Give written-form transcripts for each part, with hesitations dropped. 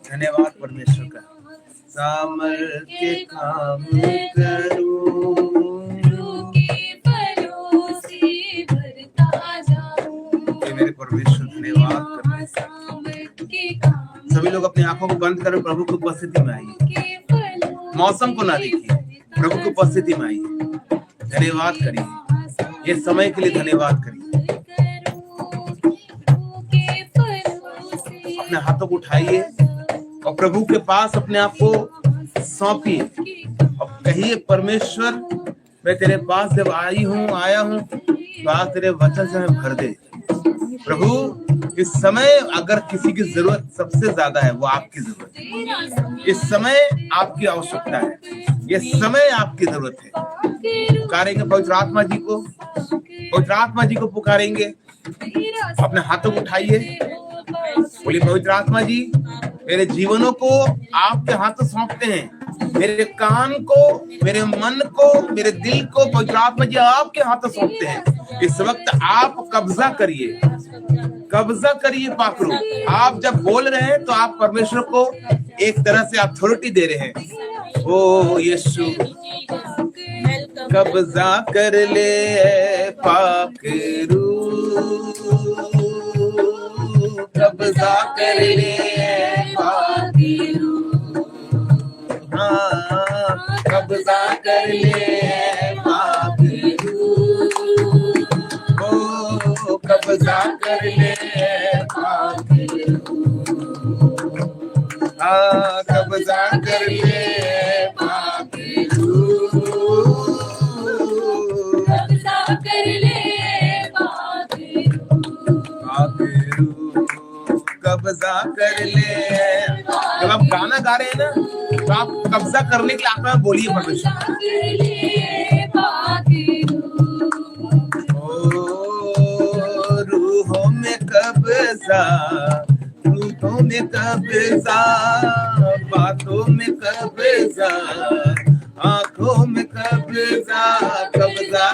धन्यवाद परमेश्वर का। सामर्थ्य के काम करूं, मेरे परमेश्वर धन्यवाद करने। सभी लोग अपनी आंखों को बंद करें, प्रभु की उपस्थिति में आइए। मौसम को ना देखिए, प्रभु की उपस्थिति में आइए। धन्यवाद करिए, ये समय के लिए धन्यवाद करिए। अपने हाथों को उठाइए और प्रभु के पास अपने आप को सौंपिए और कहिए, परमेश्वर मैं तेरे पास जब आया हूँ तो आज तेरे वचन से हमें भर दे। प्रभु इस समय अगर किसी की जरूरत सबसे ज्यादा है वो आपकी जरूरत है। इस समय आपकी आवश्यकता है, ये समय आपकी जरूरत है। पुकारेंगे पवित्र आत्मा जी को, पवित्र आत्मा जी को पुकारेंगे। अपने हाथों को उठाइए, बोलिए पवित्र आत्मा जी मेरे जीवनों को आपके हाथों सौंपते हैं। मेरे कान को, मेरे मन को, मेरे दिल को पवित्र आत्मा जी आपके हाथों सौंपते हैं। इस वक्त आप कब्जा करिए, कब्जा करिए पाखरू। आप जब बोल रहे हैं तो आप परमेश्वर को एक तरह से अथॉरिटी दे रहे हैं। ओ यीशु कब्जा कर ले पाखरू, कब्जा कर ले पाखरू, हाँ कब्जा कर ले पाखरू, ओ कब्जा कर ले पाखरू, हाँ कब्जा कर ले पाखरू, कब्जा कर ले पाखरू, कब्जा कर ले। जब आप गाना गा रहे हैं ना तो आप कब्जा करने के लिए आप बोलिए परमेश्वर, ओ रूहों में कब्जा, रूहों में कब्जा, बातों में कब्जा, आंखों में कब्जा, कब्जा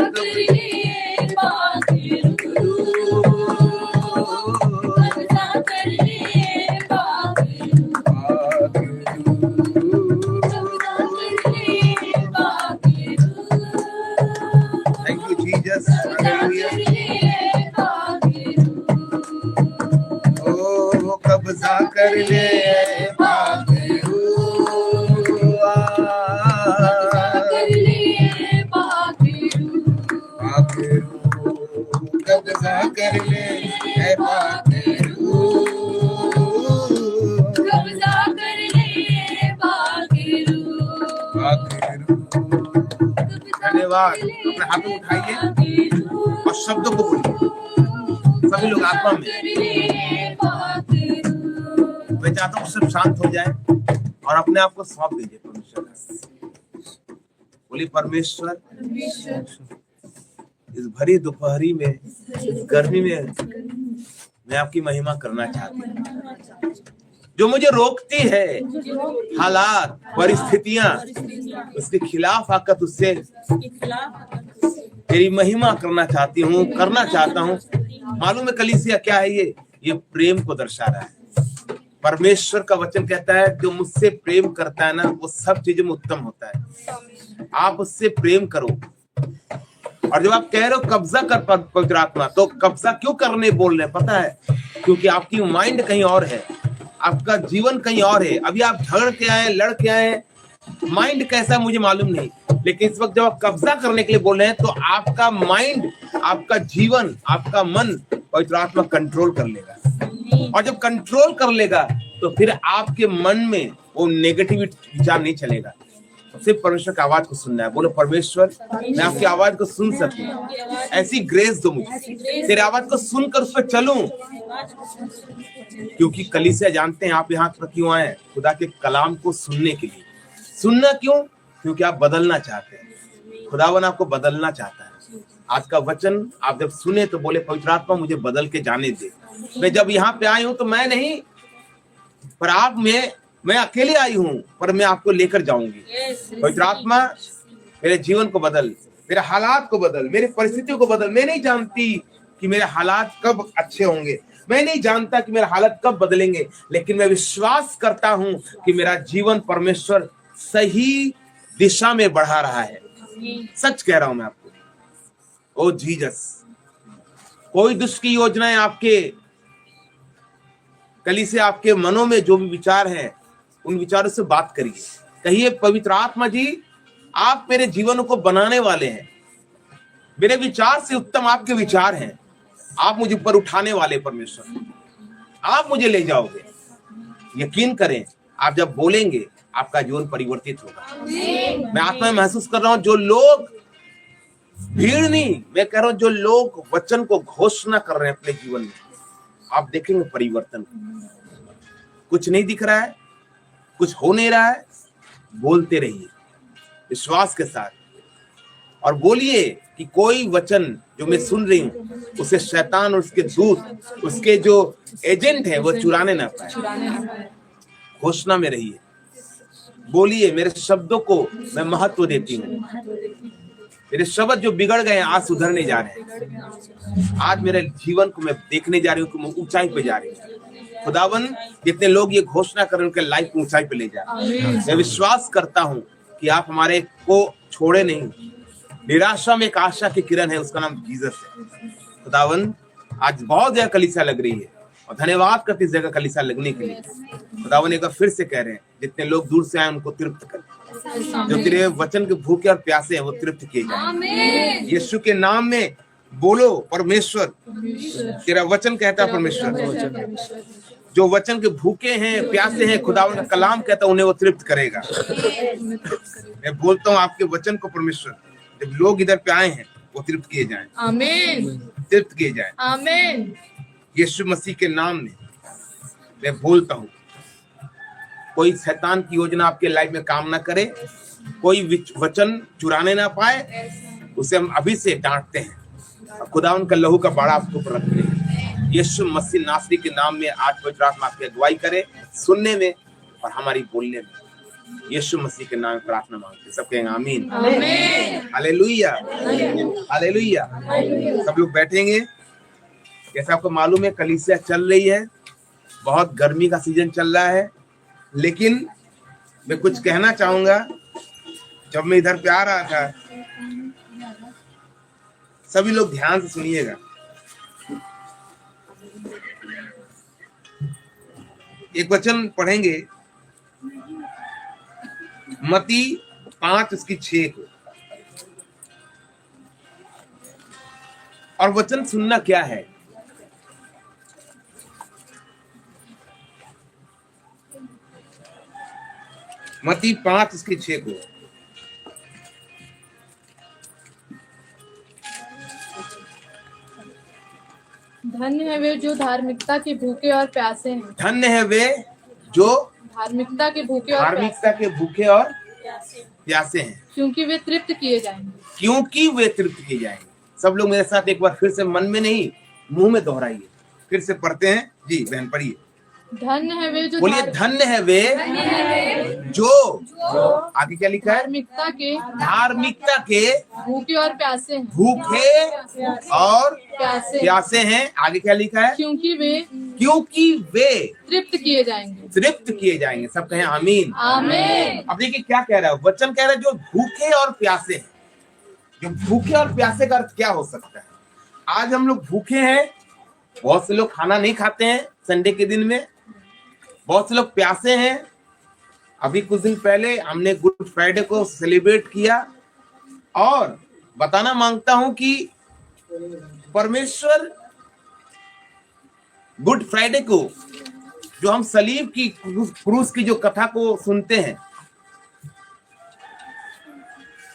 कब्जा कब्जा कर ले पाखरू, कब्जा कर ले पाखरू, कब्जा कर ले पाखरू, पाखरू। धन्यवाद। अपने हाथों उठाइए और शब्दों को बोलिए। सभी लोग आत्मा में, मैं चाहता हूँ सब शांत हो जाए और अपने आप को सौंप दीजिए परमेश्वर। बोलिए परमेश्वर इस भरी दोपहरी में, इस गर्मी में मैं आपकी महिमा करना चाहती हूँ। जो मुझे रोकती है हालात, परिस्थितियां, उसके खिलाफ आकर तुझसे तेरी महिमा करना चाहती हूँ, करना चाहता हूँ। मालूम है कलीसिया क्या है? ये प्रेम को दर्शा रहा है। परमेश्वर का वचन कहता है जो मुझसे प्रेम करता है ना वो सब चीजों में उत्तम होता है। आप उससे प्रेम करो। और जब आप कह रहे हो कब्जा कर पवित्र आत्मा, तो कब्जा क्यों करने बोल रहे हैं पता है? क्योंकि आपकी माइंड कहीं और है, आपका जीवन कहीं और है। अभी आप झगड़ के आए, लड़ के आए, माइंड कैसा है मुझे मालूम नहीं, लेकिन इस वक्त जब आप कब्जा करने के लिए बोल रहे हैं तो आपका माइंड, आपका जीवन, आपका मन पवित्र आत्मा कंट्रोल कर लेगा। और जब कंट्रोल कर लेगा तो फिर आपके मन में वो नेगेटिव विचार नहीं चलेगा। सिर्फ परमेश्वर की आवाज को सुनना है। बोलो परमेश्वर मैं आपकी आवाज को सुन सकूं, ऐसी ग्रेस दो मुझे, तेरी आवाज को सुनकर उस पर चलूं। क्योंकि कलीसिया जानते हैं आप यहाँ पर क्यों आए, खुदा के कलाम को सुनने के लिए। सुनना क्यों? क्योंकि आप बदलना चाहते हैं, खुदावन आपको बदलना चाहता है। आज का वचन आप जब सुने तो बोले पवित्र आत्मा मुझे बदल के जाने दे। मैं जब यहाँ पे आई हूँ तो मैं नहीं, पर आप मैं अकेले आई हूँ, पर मैं आपको लेकर जाऊंगी। पवित्र आत्मा मेरे जीवन को बदल, मेरे हालात को बदल, मेरी परिस्थितियों को बदल। मैं नहीं जानती कि मेरे हालात कब अच्छे होंगे, मैं नहीं जानता कि मेरे हालत कब बदलेंगे, लेकिन मैं विश्वास करता हूं कि मेरा जीवन परमेश्वर सही दिशा में बढ़ा रहा है। सच कह रहा हूं मैं आपको। ओ जीसस, कोई दुष्ट की योजनाएं आपके कलीसिया, आपके मनों में जो भी विचार हैं, उन विचारों से बात करिए। कहिए, पवित्र आत्मा जी, आप मेरे जीवन को बनाने वाले हैं। मेरे विचार से उत्तम आपके विचार हैं। आप मुझे ऊपर उठाने वाले परमेश्वर, आप मुझे ले जाओगे। यकीन करें, आप जब बोलेंगे आपका जीवन परिवर्तित होगा। मैं आत्मा में महसूस कर रहा हूं, जो लोग, भीड़ नहीं, मैं कह रहा हूं, जो लोग वचन को घोषणा कर रहे हैं अपने जीवन में, आप देखेंगे परिवर्तन। कुछ नहीं दिख रहा है, कुछ हो नहीं रहा है, बोलते रहिए विश्वास के साथ, और बोलिए कि कोई वचन जो मैं सुन रही हूं, उसे शैतान और उसके दूत, उसके जो एजेंट है, वो चुराने ना पाए। घोषणा में रहिए, बोलिए, मेरे शब्दों को मैं महत्व देती हूँ। मेरे शब्द जो बिगड़ गए हैं आज सुधरने जा रहे हैं। आज मेरे जीवन को मैं देखने जा रही हूँ कि मैं ऊंचाई पे जा रही हूँ। खुदावन, जितने लोग ये घोषणा कर रहे हैं, उनके लाइफ को ऊंचाई पे ले जा रहे हैं। मैं विश्वास करता हूँ कि आप हमारे को छोड़े नहीं। निराशा में एक आशा की किरण है, उसका नाम जीसस है। खुदावन, आज बहुत जगह कलीसिया लग रही है, और धन्यवाद करते इस जगह कलीसिया लगने के लिए। खुदावन, एक बार फिर से कह रहे हैं, जितने लोग दूर से आए उनको तृप्त कर, जो तेरे वचन के भूखे और प्यासे हैं वो तृप्त किए जाए। यीशु के नाम में बोलो, परमेश्वर, तेरा वचन कहता है परमेश्वर, जो वचन के भूखे हैं, प्यासे हैं, खुदावन का कलाम कहता है उन्हें वो तृप्त करेगा। मैं बोलता हूँ आपके वचन को परमेश्वर, जब लोग इधर पे आए हैं वो तृप्त किए जाएं। आमीन। तृप्त किए जाएं। आमीन। यीशु मसीह के नाम में मैं बोलता हूँ, कोई शैतान की योजना आपके लाइफ में काम ना करे, कोई वचन चुराने ना पाए, उसे हम अभी से डांटते हैं। खुदा उनका लहू का बाड़ा आपको ऊपर रखते हैं। यीशु मसीह नासरी के नाम में आज पवित्र आत्मा आपकी अगुवाई करे, सुनने में और हमारी बोलने में। यीशु मसीह के नाम में प्रार्थना मांगते, सब कहेंगे आमीन। Hallelujah, hallelujah. सब लोग बैठेंगे। जैसा आपको मालूम है, कलीसिया चल रही है, बहुत गर्मी का सीजन चल रहा है, लेकिन मैं कुछ कहना चाहूंगा। जब मैं इधर पे आ रहा था, सभी लोग ध्यान से सुनिएगा। एक वचन पढ़ेंगे, मत्ती 5:6 को। और वचन सुनना क्या है? मत्ती 5:6 को। धन्य है वे जो धार्मिकता के भूखे और प्यासे हैं। धन्य है वे जो धार्मिकता के भूखे और प्यासे हैं, क्योंकि वे तृप्त किए जाएंगे। क्योंकि वे तृप्त किए जाएंगे। सब लोग मेरे साथ एक बार फिर से मन में नहीं, मुंह में दोहराइए। फिर से पढ़ते हैं जी, बहन पढ़िए। धन्य है वे जो, बोलिए, धन्य है वे जो आगे क्या लिखा है? धार्मिकता के भूखे और प्यासे हैं। भूखे और प्यासे हैं। आगे क्या लिखा है? क्योंकि वे तृप्त किए जाएंगे। तृप्त किए जाएंगे। सब कहें आमीन। आमीन। अब देखिए क्या कह रहा है वचन, कह रहा है जो भूखे और प्यासे हैं। जो भूखे और प्यासे का अर्थ क्या हो सकता है? आज हम लोग भूखे हैं, बहुत से लोग खाना नहीं खाते हैं संडे के दिन में। बहुत से लोग प्यासे हैं। अभी कुछ दिन पहले हमने गुड फ्राइडे को सेलिब्रेट किया, और बताना मांगता हूं कि परमेश्वर गुड फ्राइडे को, जो हम सलीब की, क्रूस की जो कथा को सुनते हैं,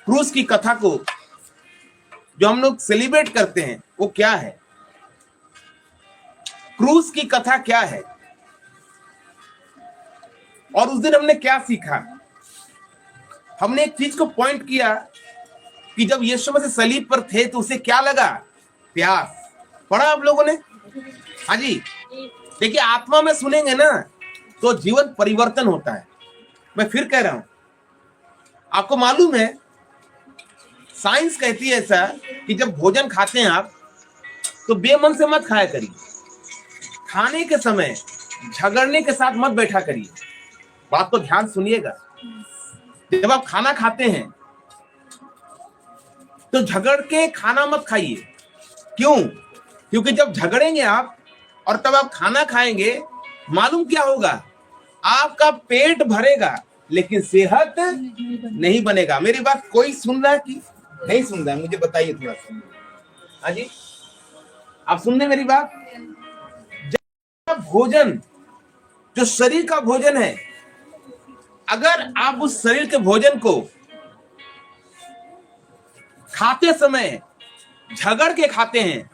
क्रूस की कथा को जो हम लोग सेलिब्रेट करते हैं, वो क्या है? क्रूस की कथा क्या है? और उस दिन हमने क्या सीखा? हमने एक चीज को पॉइंट किया कि जब यीशु मसीह सलीब पर थे तो उसे क्या लगा? प्यास। पढ़ा आप लोगों ने? हाँ जी। देखिए, आत्मा में सुनेंगे ना तो जीवन परिवर्तन होता है। मैं फिर कह रहा हूं, आपको मालूम है साइंस कहती है ऐसा कि जब भोजन खाते हैं आप तो बेमन से मत खाया करिए, खाने के समय झगड़ने के साथ मत बैठा करिए। बात को ध्यान सुनिएगा, जब आप खाना खाते हैं तो झगड़ के खाना मत खाइए। क्यों? क्योंकि जब झगड़ेंगे आप और तब आप खाना खाएंगे, मालूम क्या होगा? आपका पेट भरेगा लेकिन सेहत नहीं बनेगा। मेरी बात कोई सुन रहा है कि नहीं सुन रहा है? मुझे बताइए थोड़ा सा। हाँ जी, आप सुन रहे मेरी बात? जब भोजन जो शरीर का भोजन है, अगर आप उस शरीर के भोजन को खाते समय झगड़ के खाते हैं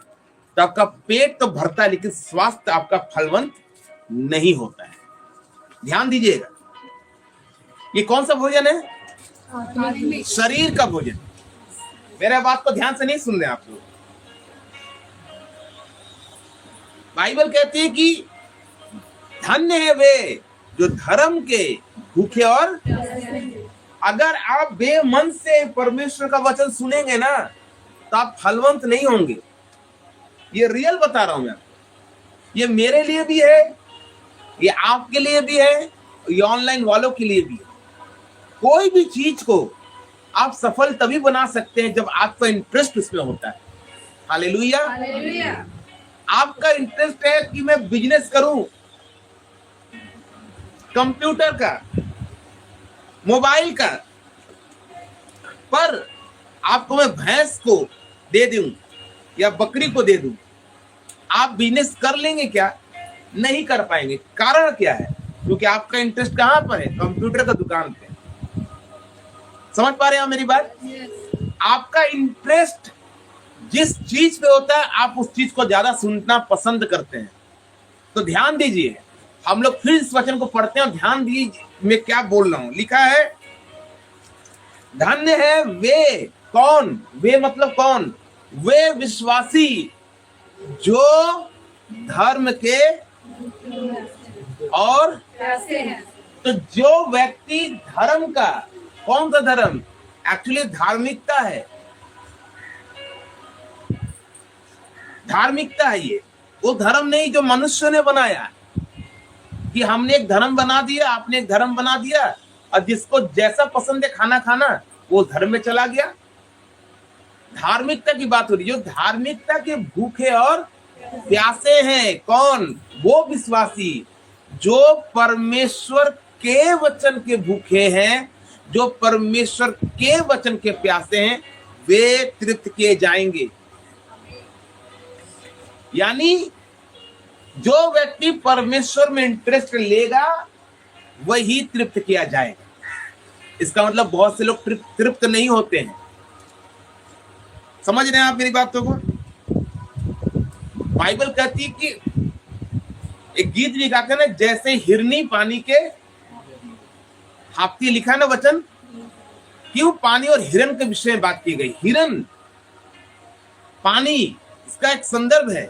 तो आपका पेट तो भरता है लेकिन स्वास्थ्य आपका फलवंत नहीं होता है। ध्यान दीजिएगा, ये कौन सा भोजन है? शरीर का भोजन। मेरे बात को ध्यान से नहीं सुन रहे आप लोग। बाइबल कहती है कि धन्य है वे जो धर्म के भूखे और अगर आप बेमन से परमेश्वर का वचन सुनेंगे ना तो आप फलवंत नहीं होंगे। ये रियल बता रहा हूं मैं, ये मेरे लिए भी है, ये आपके लिए भी है, ये ऑनलाइन वालों के लिए भी है। कोई भी चीज को आप सफल तभी बना सकते हैं जब आपका इंटरेस्ट उसमें होता है। हालेलुया। आपका इंटरेस्ट है कि मैं बिजनेस करूं, कंप्यूटर का, मोबाइल का, पर आपको मैं भैंस को दे दूं या बकरी को दे दूं, आप बिजनेस कर लेंगे क्या? नहीं कर पाएंगे। कारण क्या है? क्योंकि आपका इंटरेस्ट कहां पर है? कंप्यूटर का दुकान पे। समझ पा रहे हैं मेरी बात? आपका इंटरेस्ट जिस चीज पे होता है आप उस चीज को ज्यादा सुनना पसंद करते हैं। तो ध्यान दीजिए, हम लोग फिर इस वचन को पढ़ते हैं और ध्यान दीजिए मैं क्या बोल रहा हूं। लिखा है धन्य है वे, कौन? वे मतलब कौन? वे विश्वासी जो धर्म के और तो जो व्यक्ति धर्म का, कौन सा धर्म? एक्चुअली धार्मिकता है, धार्मिकता है। ये वो धर्म नहीं जो मनुष्य ने बनाया कि हमने एक धर्म बना दिया, आपने एक धर्म बना दिया और जिसको जैसा पसंद है खाना खाना वो धर्म में चला गया। धार्मिकता की बात हो रही है। जो धार्मिकता के भूखे और प्यासे हैं, कौन? वो विश्वासी जो परमेश्वर के वचन के भूखे हैं, जो परमेश्वर के वचन के प्यासे हैं, वे तृप्त किए जाएंगे। यानी जो व्यक्ति परमेश्वर में इंटरेस्ट लेगा वही तृप्त किया जाएगा। इसका मतलब बहुत से लोग तृप्त नहीं होते हैं। समझ रहे हैं आप मेरी बातों को? बाइबल कहती है कि एक गीत भी गाते हैं ना, जैसे हिरनी पानी के हाथी। लिखा है ना वचन, क्यों पानी और हिरन के विषय में बात की गई। हिरन, पानी, इसका एक संदर्भ है।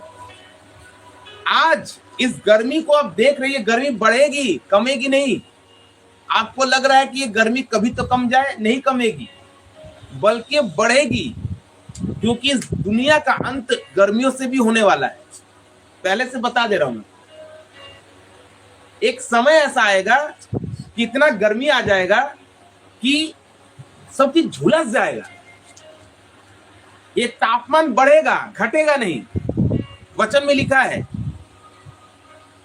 आज इस गर्मी को आप देख रही है, गर्मी बढ़ेगी, कमेगी नहीं। आपको लग रहा है कि ये गर्मी कभी तो कम जाए, नहीं कमेगी बल्कि बढ़ेगी, क्योंकि इस दुनिया का अंत गर्मियों से भी होने वाला है। पहले से बता दे रहा हूं, एक समय ऐसा आएगा कि इतना गर्मी आ जाएगा कि सब चीज झुलस जाएगा। ये तापमान बढ़ेगा, घटेगा नहीं, वचन में लिखा है।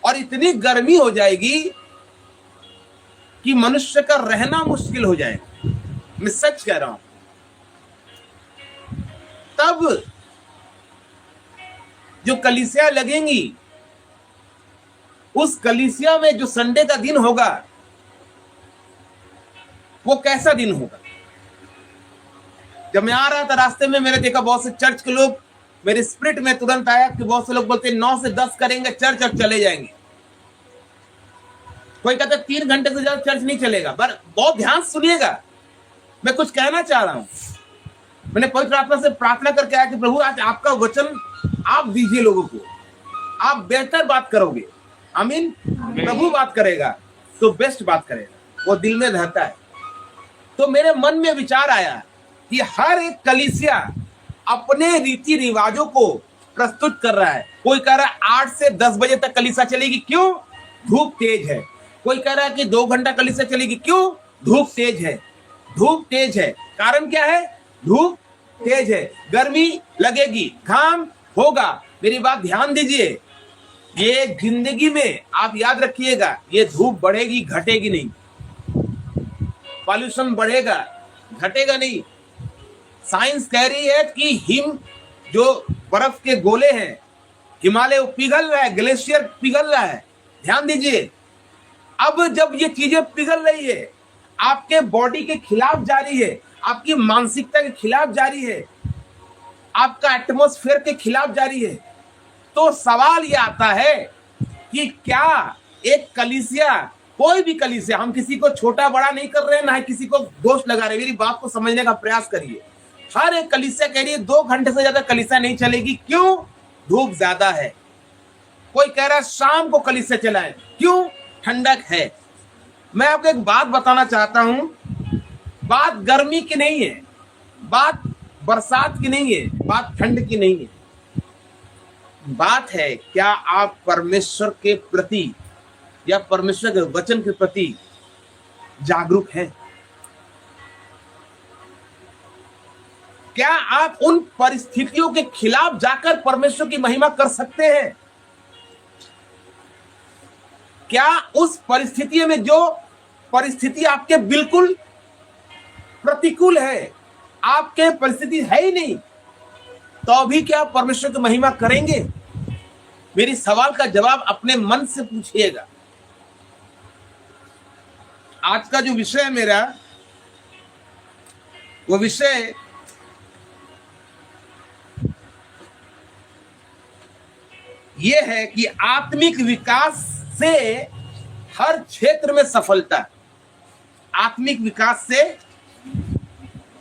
और इतनी गर्मी हो जाएगी कि मनुष्य का रहना मुश्किल हो जाएगा। मैं सच कह रहा हूं। तब जो कलीसिया लगेंगी, उस कलीसिया में जो संडे का दिन होगा वो कैसा दिन होगा? जब मैं आ रहा था रास्ते में मैंने देखा बहुत से चर्च के लोग, मेरे स्पिरिट में तुरंत आया कि बहुत से लोग बोलते 9 से 10 करेंगे चर्च और चले जाएंगे। कोई कहता 3 घंटे से ज्यादा चर्च नहीं चलेगा। पर बहुत ध्यान सुनिएगा, मैं कुछ कहना चाह रहा हूं। मैंने पवित्र आत्मा से प्रार्थना करके आया कि प्रभु आज आपका वचन आप दीजिए लोगों को, आप बेहतर बात करोगे। आमीन। प्रभु बात करेगा तो बेस्ट बात करेगा, वो दिल में रहता है। तो मेरे मन में विचार आया कि हर एक कलीसिया अपने रीति रिवाजों को प्रस्तुत कर रहा है। कोई कह रहा है 8 से 10 बजे तक कलीसिया चलेगी, क्यों? धूप तेज है। कोई कह रहा है कि 2 घंटा कलीसिया चलेगी, क्यों? धूप तेज है। धूप तेज है, कारण क्या है? धूप तेज है, गर्मी लगेगी, घाम होगा। मेरी बात ध्यान दीजिए, ये जिंदगी में आप याद रखिएगा, ये धूप बढ़ेगी, घटेगी नहीं। पॉल्यूशन बढ़ेगा, घटेगा नहीं। साइंस कह रही है कि हिम जो बर्फ के गोले हैं, हिमालय पिघल रहा है, ग्लेशियर पिघल रहा है। ध्यान दीजिए, अब जब ये चीजें पिघल रही है, आपके बॉडी के खिलाफ जा रही है, आपकी मानसिकता के खिलाफ जा रही है, आपका एटमॉस्फेयर के खिलाफ जा रही है, तो सवाल ये आता है कि क्या एक कलीसिया, कोई भी कलीसिया, हम किसी को छोटा बड़ा नहीं कर रहे हैं, ना किसी को दोष लगा रहे, मेरी बात को समझने का प्रयास करिए। हर एक कलीसिया कह रही है 2 घंटे से ज्यादा कलीसिया नहीं चलेगी, क्यों? धूप ज्यादा है। कोई कह रहा है शाम को कलीसिया चलाएं, क्यों? ठंडक है। मैं आपको एक बात बताना चाहता हूं, बात गर्मी की नहीं है, बात बरसात की नहीं है, बात ठंड की नहीं है। बात है क्या आप परमेश्वर के प्रति या परमेश्वर के वचन के प्रति जागरूक हैं? क्या आप उन परिस्थितियों के खिलाफ जाकर परमेश्वर की महिमा कर सकते हैं? क्या उस परिस्थिति में, जो परिस्थिति आपके बिल्कुल प्रतिकूल है, आपके परिस्थिति है ही नहीं, तो भी क्या परमेश्वर की महिमा करेंगे? मेरी सवाल का जवाब अपने मन से पूछिएगा। आज का जो विषय है मेरा, वो विषय ये है कि आत्मिक विकास से हर क्षेत्र में सफलता। आत्मिक विकास से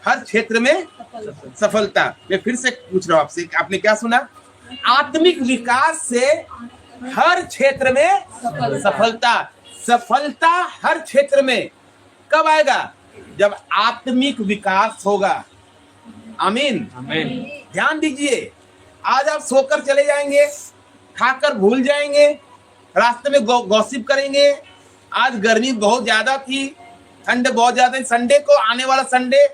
हर क्षेत्र में सफलता। मैं फिर से पूछ रहा हूं आपसे, आपने क्या सुना? आत्मिक विकास से हर क्षेत्र में सफलता। सफलता हर क्षेत्र में कब आएगा? जब आत्मिक विकास होगा। आमीन, आमीन। ध्यान दीजिए, आज आप सोकर चले जाएंगे, खाकर भूल जाएंगे, रास्ते में गॉसिप करेंगे, आज गर्मी बहुत ज्यादा थी, ठंड बहुत ज्यादा थी, संडे को, आने वाला संडे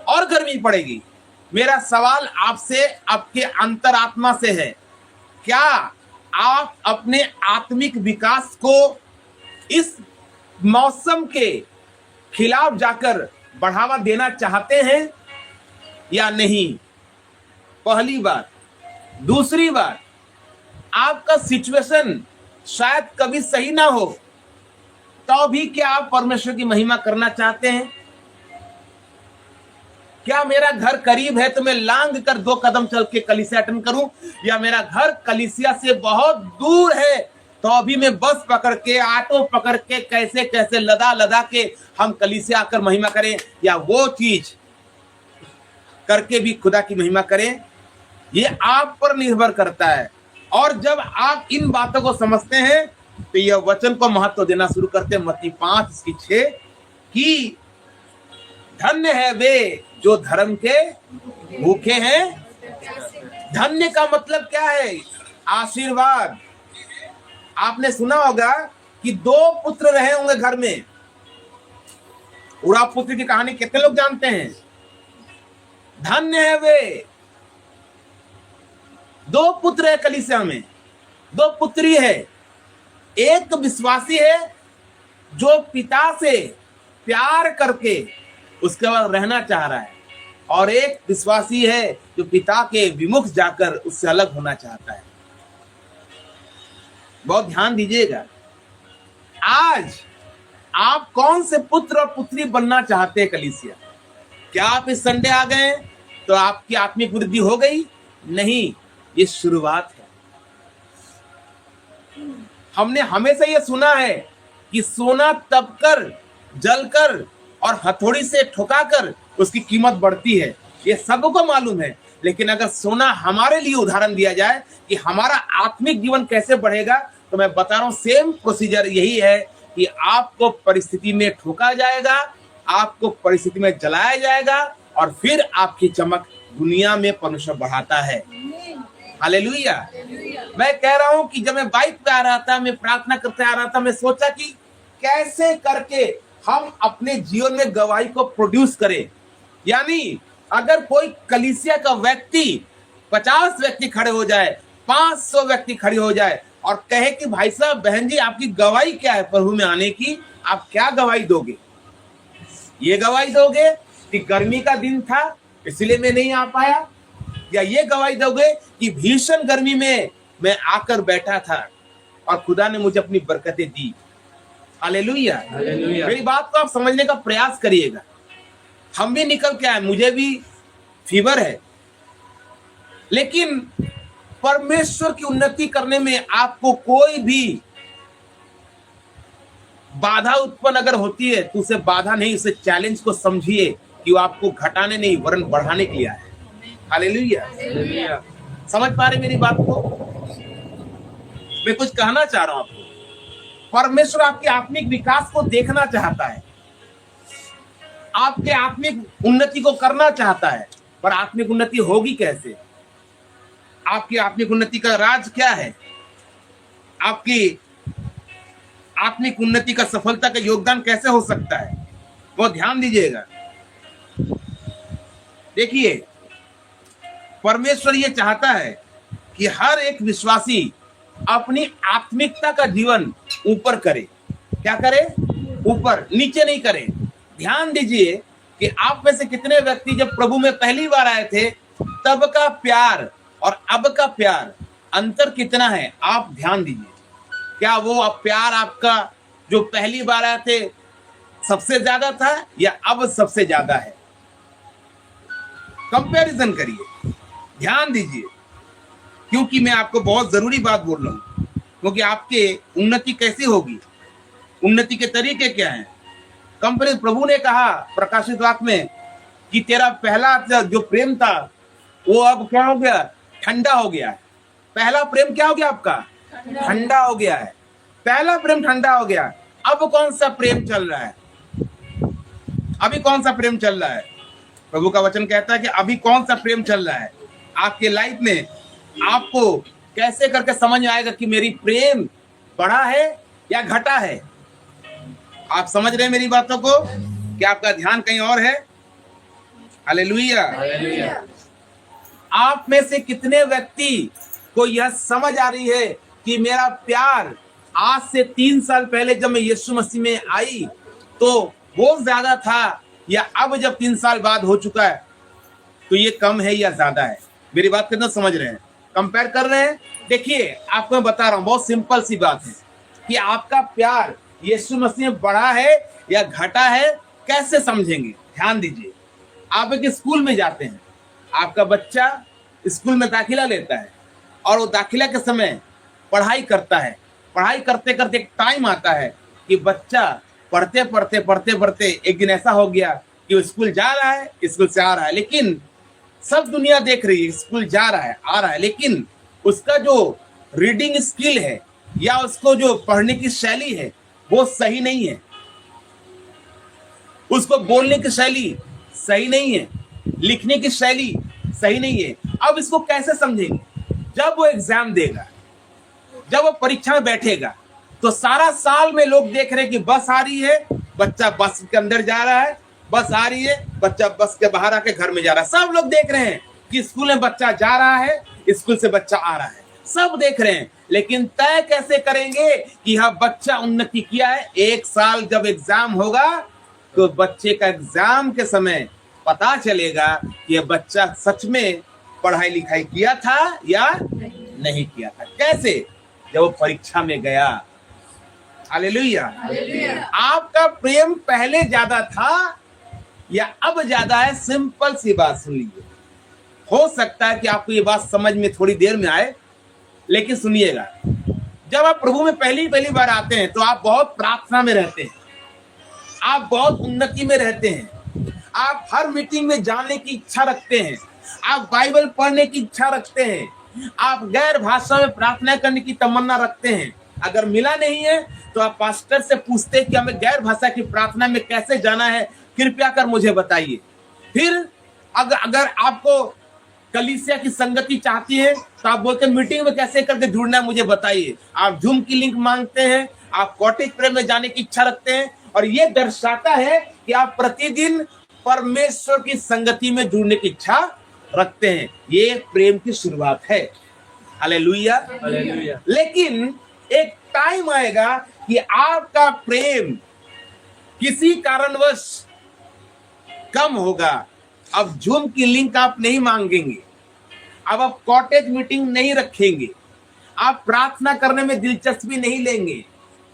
और गर्मी पड़ेगी। मेरा सवाल आपसे, आपके अंतरात्मा से है, क्या आप अपने आत्मिक विकास को इस मौसम के खिलाफ जाकर बढ़ावा देना चाहते हैं या नहीं? पहली बात। दूसरी बात, आपका सिचुएशन शायद कभी सही ना हो, तो भी क्या आप परमेश्वर की महिमा करना चाहते हैं? क्या मेरा घर करीब है तो मैं लांग कर 2 कदम चल के कलीसिया अटेंड करूं, या मेरा घर कलीसिया से बहुत दूर है तो अभी मैं बस पकड़ के, ऑटो पकड़ के, कैसे कैसे लदा के हम कलीसिया आकर महिमा करें, या वो चीज करके भी खुदा की महिमा करें? ये आप पर निर्भर करता है। और जब आप इन बातों को समझते हैं तो यह वचन को महत्व देना शुरू करते हैं। मत्ती 5:6 कि धन्य है वे जो धर्म के भूखे हैं। धन्य का मतलब क्या है? आशीर्वाद। आपने सुना होगा कि 2 पुत्र रहे होंगे घर में। उड़ा पुत्र की कहानी कितने लोग जानते हैं? धन्य है वे। 2 पुत्र है कलीसिया में, 2 पुत्री है। एक विश्वासी है जो पिता से प्यार करके उसके बाद रहना चाह रहा है, और एक विश्वासी है जो पिता के विमुख जाकर उससे अलग होना चाहता है। बहुत ध्यान दीजिएगा, आज आप कौन से पुत्र और पुत्री बनना चाहते हैं कलीसिया? क्या आप इस संडे आ गए तो आपकी आत्मिक वृद्धि हो गई? नहीं, ये शुरुआत है। हमने हमेशा ये सुना है कि सोना तपकर, जलकर और हथौड़ी से ठोकाकर उसकी कीमत बढ़ती है, ये सबको मालूम है। लेकिन अगर सोना हमारे लिए उदाहरण दिया जाए कि हमारा आत्मिक जीवन कैसे बढ़ेगा, तो मैं बता रहा हूं, सेम प्रोसीजर यही है कि आपको परिस्थिति में ठोका जाएगा, आपको परिस्थिति में जलाया जाएगा, और फिर आपकी चमक दुनिया में परमेश्वर बढ़ाता है। हालेलुया। मैं कह रहा हूं कि जब मैं बाइक पे आ रहा था, मैं प्रार्थना करते आ रहा था, मैं सोचा कि कैसे करके हम अपने जीवन में गवाही को प्रोड्यूस करें। यानी अगर कोई कलीसिया का व्यक्ति 50 व्यक्ति खड़े हो जाए, 500 व्यक्ति खड़े हो जाए और कहे कि भाई साहब, बहन जी, आपकी गवाही क्या है प्रभु में आने की, आप क्या गवाही दोगे? ये गवाही दोगे कि गर्मी का दिन था इसलिए मैं नहीं आ पाया, या ये गवाही दोगे कि भीषण गर्मी में मैं आकर बैठा था और खुदा ने मुझे अपनी बरकतें दी? हालेलुया। हालेलुया। मेरी बात को आप समझने का प्रयास करिएगा। हम भी निकल के आए, मुझे भी फीवर है, लेकिन परमेश्वर की उन्नति करने में आपको कोई भी बाधा उत्पन्न अगर होती है तो उसे बाधा नहीं, उसे चैलेंज को समझिए कि वो आपको घटाने नहीं वरन बढ़ाने के लिए आया है। हालेलुया। हालेलुया। समझ पा रहे मेरी बात को? मैं कुछ कहना चाह रहा हूं आपको। परमेश्वर आपके आत्मिक विकास को देखना चाहता है, आपके आत्मिक उन्नति को करना चाहता है, पर आत्मिक उन्नति होगी कैसे? आपकी आत्मिक उन्नति का राज क्या है? आपकी आत्मिक उन्नति का सफलता का योगदान कैसे हो सकता है? वो ध्यान दीजिएगा। देखिए, परमेश्वर ये चाहता है कि हर एक विश्वासी अपनी आत्मिकता का जीवन ऊपर करे। क्या करे? ऊपर, नीचे नहीं करे। ध्यान दीजिए कि आप में से कितने व्यक्ति जब प्रभु में पहली बार आए थे तब का प्यार और अब का प्यार, अंतर कितना है? आप ध्यान दीजिए। क्या वो प्यार आपका जो पहली बार आए थे सबसे ज्यादा था या अब सबसे ज्यादा है? कंपैरिजन करिए, ध्यान दीजिए, क्योंकि मैं आपको बहुत जरूरी बात बोल रहा हूं। क्योंकि आपके उन्नति कैसे होगी, उन्नति के तरीके क्या हैं? कंपैरिजन। प्रभु ने कहा प्रकाशित वाक्य में कि तेरा पहला जो प्रेम था वो अब क्या हो गया? ठंडा हो गया है। पहला प्रेम क्या हो गया आपका? ठंडा हो गया है। पहला प्रेम ठंडा हो गया। अब कौन सा प्रेम चल रहा है? अभी कौन सा प्रेम चल रहा है? प्रभु का वचन कहता है कि अभी कौन सा प्रेम चल रहा है आपके लाइफ में। आपको कैसे करके समझ आएगा कि मेरी प्रेम बढ़ा है या घटा है? आप समझ रहे हैं मेरी बातों को? क्या आपका ध्यान कहीं और है? हालेलुया। हालेलुया। आप में से कितने व्यक्ति को यह समझ आ रही है कि मेरा प्यार आज से 3 साल पहले जब मैं यीशु मसीह में आई तो वो ज्यादा था, या अब जब 3 साल बाद हो चुका है तो ये कम है या ज्यादा है? मेरी बात कितना समझ रहे हैं? कंपेयर कर रहे हैं? देखिए, आपको मैं बता रहा हूं, बहुत सिंपल सी बात है कि आपका प्यार यीशु मसीह में बढ़ा है या घटा है, कैसे समझेंगे? ध्यान दीजिए। आप एक स्कूल में जाते हैं, आपका बच्चा स्कूल में दाखिला लेता है और वो दाखिला के समय पढ़ाई करता है। पढ़ाई करते करते एक टाइम आता है कि बच्चा पढ़ते पढ़ते पढ़ते पढ़ते एक दिन ऐसा हो गया कि वो स्कूल जा रहा है, स्कूल से आ रहा है, लेकिन सब दुनिया देख रही है स्कूल जा रहा है, आ रहा है, लेकिन उसका जो रीडिंग स्किल है या उसको जो पढ़ने की शैली है वो सही नहीं है। उसको बोलने की शैली सही नहीं है, लिखने की शैली सही नहीं है। अब इसको कैसे समझेंगे? जब वो एग्जाम देगा, जब वो परीक्षा में बैठेगा, तो सारा साल में लोग देख रहे हैं कि बस आ रही है, बच्चा बस के अंदर जा रहा है, बस आ रही है, बच्चा बस के बाहर आके घर में जा रहा है। सब लोग देख रहे हैं कि स्कूल में बच्चा जा रहा है, स्कूल से बच्चा आ रहा है, सब देख रहे हैं। लेकिन तय कैसे करेंगे कि हाँ बच्चा उन्नति किया है? 1 साल जब एग्जाम होगा तो बच्चे का एग्जाम के समय पता चलेगा कि यह बच्चा सच में पढ़ाई लिखाई किया था या नहीं किया था। कैसे? जब वो परीक्षा में गया। हालेलुया। आपका प्रेम पहले ज्यादा था या अब ज्यादा है? सिंपल सी बात सुन लीजिए। हो सकता है कि आपको ये बात समझ में थोड़ी देर में आए, लेकिन सुनिएगा। जब आप प्रभु में पहली बार आते हैं तो आप बहुत प्रार्थना में रहते हैं, आप बहुत उन्नति में रहते हैं, आप हर मीटिंग में जाने की इच्छा रखते हैं, आप बाइबल पढ़ने की इच्छा रखते हैं, आप गैर भाषा में प्रार्थना करने की तमन्ना रखते हैं। अगर मिला नहीं है तो आप पास्टर से पूछते हैं कि हमें गैर भाषा की प्रार्थना में कैसे जाना है, कृपया कर मुझे बताइए। फिर अगर आपको कलीसिया की संगति चाहती है तो आप बोलते हैं मीटिंग में कैसे करके जुड़ना है मुझे बताइए। आप जूम की लिंक मांगते हैं, आप कॉटेज प्रेयर में जाने की इच्छा रखते हैं, और ये दर्शाता है कि आप प्रतिदिन परमेश्वर की संगति में जुड़ने की इच्छा रखते हैं। ये प्रेम की शुरुआत है। हालेलुया। हालेलुया। लेकिन एक टाइम आएगा कि आपका प्रेम किसी कारणवश कम होगा। अब जूम की लिंक आप नहीं मांगेंगे, अब आप कॉटेज मीटिंग नहीं रखेंगे, आप प्रार्थना करने में दिलचस्पी नहीं लेंगे।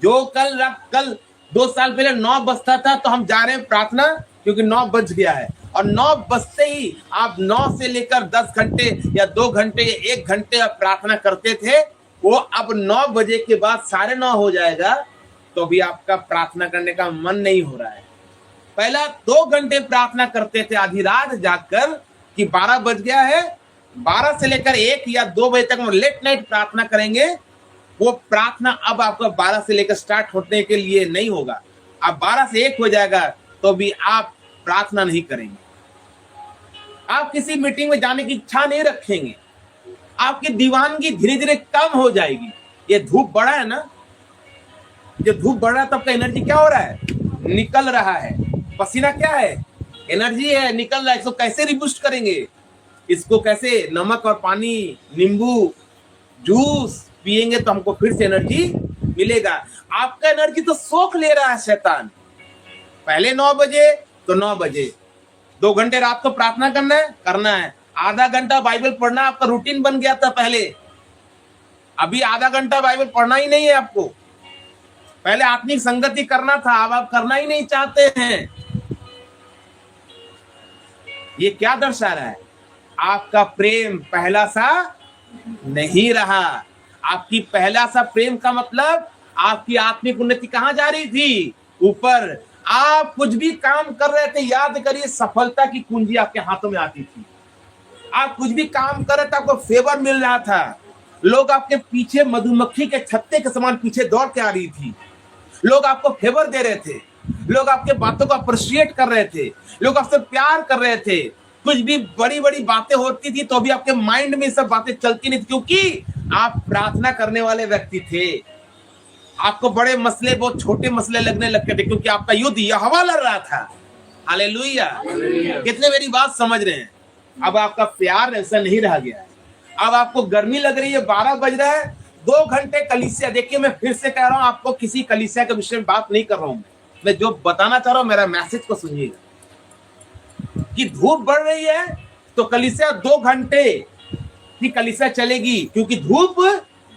जो कल 2 साल पहले 9 बजता था तो हम जा रहे हैं प्रार्थना, क्योंकि 9 बज गया है, और 9 बजते ही आप 9 से लेकर 10 घंटे या 2 घंटे या 1 घंटे आप प्रार्थना करते थे, वो अब 9 बजे के बाद 9:30 हो जाएगा तो भी आपका प्रार्थना करने का मन नहीं हो रहा है। पहला 2 घंटे प्रार्थना करते थे आधी रात जाकर कि 12 बज गया है, 12 से लेकर 1 या 2 बजे तक हम लेट नाइट प्रार्थना करेंगे। वो प्रार्थना अब आपका 12 से लेकर स्टार्ट होने के लिए नहीं होगा। अब 12 से 1 हो जाएगा तो भी आप प्रार्थना नहीं करेंगे, आप किसी मीटिंग में जाने की इच्छा नहीं रखेंगे, आपकी दीवानगी धीरे धीरे कम हो जाएगी। ये धूप बढ़ा है ना, ये धूप बढ़ रहा है, तब का एनर्जी क्या हो रहा है, निकल रहा है। पसीना क्या है, एनर्जी है, निकल रहा है। इसको कैसे रिबूस्ट करेंगे, इसको कैसे नमक और पानी, नींबू जूस पिएंगे तो हमको फिर से एनर्जी मिलेगा। आपका एनर्जी तो सोख ले रहा है शैतान। पहले 9 बजे तो 9 बजे, 2 घंटे रात को प्रार्थना करना है, आधा घंटा बाइबल पढ़ना आपका रूटीन बन गया था पहले। अभी आधा घंटा बाइबल पढ़ना ही नहीं है आपको। पहले आत्मिक संगति करना था, अब आप करना ही नहीं चाहते हैं। ये क्या दर्शा रहा है, आपका प्रेम पहला सा नहीं रहा। आपकी पहला सा प्रेम का मतलब आपकी आत्मिक उन्नति कहां जा रही थी, ऊपर। आप कुछ भी काम कर रहे थे, याद करिए, सफलता की कुंजी आपके हाथों में आती थी। आप कुछ भी काम कर रहे थे, आपको फेवर मिल रहा था। लोग आपके पीछे मधुमक्खी के छत्ते के समान पीछे दौड़ के आ रही थी। लोग आपको फेवर दे रहे थे, लोग आपके बातों को अप्रिशिएट कर रहे थे, लोग आपसे प्यार कर रहे थे। कुछ भी बड़ी बड़ी बातें होती थी तो भी आपके माइंड में सब बातें चलती नहीं थी, क्योंकि आप प्रार्थना करने वाले व्यक्ति थे। आपको बड़े मसले बहुत छोटे मसले लगने लगते थे, क्योंकि आपका युद्ध यहोवा लड़ रहा था। हालेलुया। कितने मेरी बात समझ रहे हैं। अब आपका प्यार ऐसा नहीं रह गया है। अब आपको गर्मी लग रही है, 12 बज रहा है, 2 घंटे कलीसिया। देखिए, मैं फिर से कह रहा हूं, आपको किसी कलीसिया के विषय में बात नहीं कर रहा हूं। मैं जो बताना चाह रहा हूं, मेरा मैसेज को सुनिएगा कि धूप बढ़ रही है तो कलीसिया 2 घंटे की कलीसिया चलेगी, क्योंकि धूप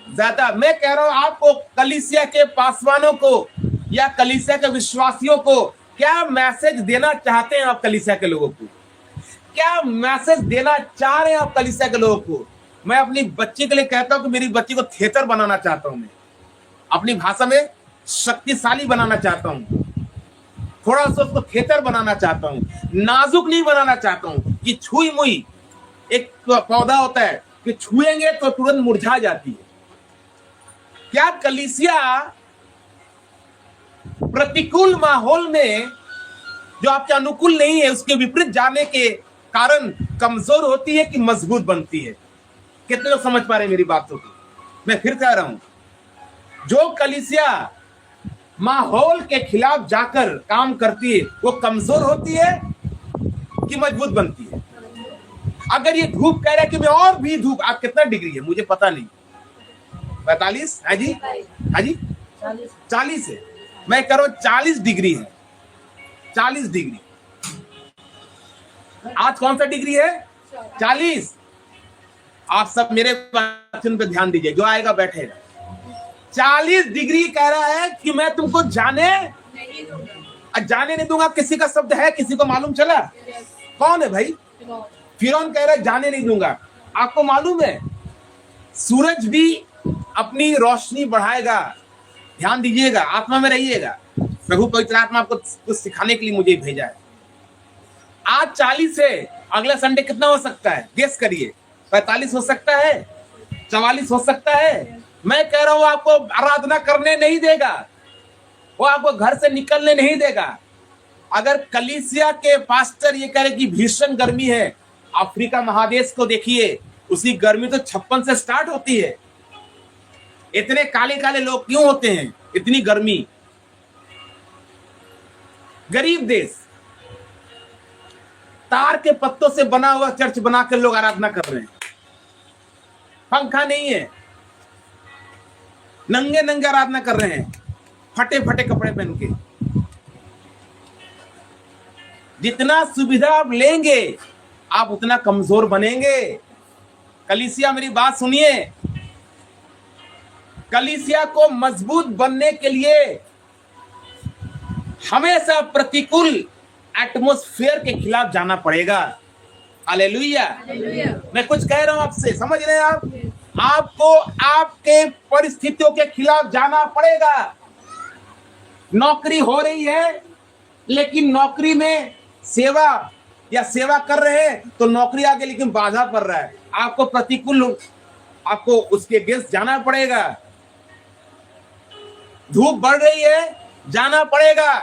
ज्यादा। मैं कह रहा हूं आपको, कलीसिया के पासवानों को या कलीसिया के विश्वासियों को क्या मैसेज देना चाहते हैं आप कलीसिया के लोगों को, क्या मैसेज देना चाह रहे हैं आप कलीसिया के लोगों को। मैं अपनी बच्ची के लिए कहता हूं कि मेरी बच्ची को थिएटर बनाना चाहता हूं, मैं अपनी भाषा में शक्तिशाली बनाना चाहता हूं, थोड़ा सा उसको थिएटर बनाना चाहता हूं, नाजुक नहीं बनाना चाहता हूं कि छुई मुई। एक पौधा होता है कि छुएंगे तो तुरंत मुरझा जाती है। क्या कलीसिया प्रतिकूल माहौल में, जो आपके अनुकूल नहीं है, उसके विपरीत जाने के कारण कमजोर होती है कि मजबूत बनती है? कितने लोग समझ पा रहे हैं मेरी बातों को? मैं फिर कह रहा हूं, जो कलीसिया माहौल के खिलाफ जाकर काम करती है, वो कमजोर होती है कि मजबूत बनती है? अगर ये धूप कह रहा है कि मैं और भी धूप, आप कितना डिग्री है मुझे पता नहीं, 45 है जी, हाँ जी 40 है। मैं कह रहा हूं 40 डिग्री है, 40 डिग्री। आज कौन सा डिग्री है? 40। आप सब मेरे वचन पे ध्यान दीजिए, जो आएगा बैठेगा। 40 डिग्री कह रहा है कि मैं तुमको जाने नहीं दूंगा। किसी का शब्द है, किसी को मालूम चला? कौन है भाई? फिरौन कह रहा है जाने नहीं दूंगा। आपको मालूम है, सूरज भी अपनी रोशनी बढ़ाएगा। ध्यान दीजिएगा, आत्मा में रहिएगा। प्रभु पवित्र आत्मा आपको कुछ सिखाने के लिए मुझे भेजा है। आज 40 है, अगला संडे कितना हो सकता है? गेस करिए। 45 हो सकता है, 44 हो सकता है। मैं कह रहा हूं, आपको आराधना करने नहीं देगा, वो आपको घर से निकलने नहीं देगा। अगर कलीसिया के पास्टर ये कह रहे कि भीषण गर्मी है, अफ्रीका महादेश को देखिए, उसकी गर्मी तो 56 से स्टार्ट होती है। इतने काले काले लोग क्यों होते हैं? इतनी गर्मी। गरीब देश, तार के पत्तों से बना हुआ चर्च बनाकर लोग आराधना कर रहे हैं, पंखा नहीं है, नंगे नंगे आराधना कर रहे हैं, फटे फटे कपड़े पहन के। जितना सुविधा आप लेंगे आप उतना कमजोर बनेंगे। कलीसिया, मेरी बात सुनिए, कलीसिया को मजबूत बनने के लिए हमेशा प्रतिकूल एटमॉस्फेयर के खिलाफ जाना पड़ेगा। हालेलुया। मैं कुछ कह रहा हूं आपसे, समझ रहे हैं आप? आपको आपके परिस्थितियों के खिलाफ जाना पड़ेगा। नौकरी हो रही है लेकिन नौकरी में सेवा या सेवा कर रहे हैं तो नौकरी आगे लेकिन बाधा पड़ रहा है, आपको प्रतिकूल, आपको उसके अगेंस्ट जाना पड़ेगा। धूप बढ़ रही है, जाना पड़ेगा।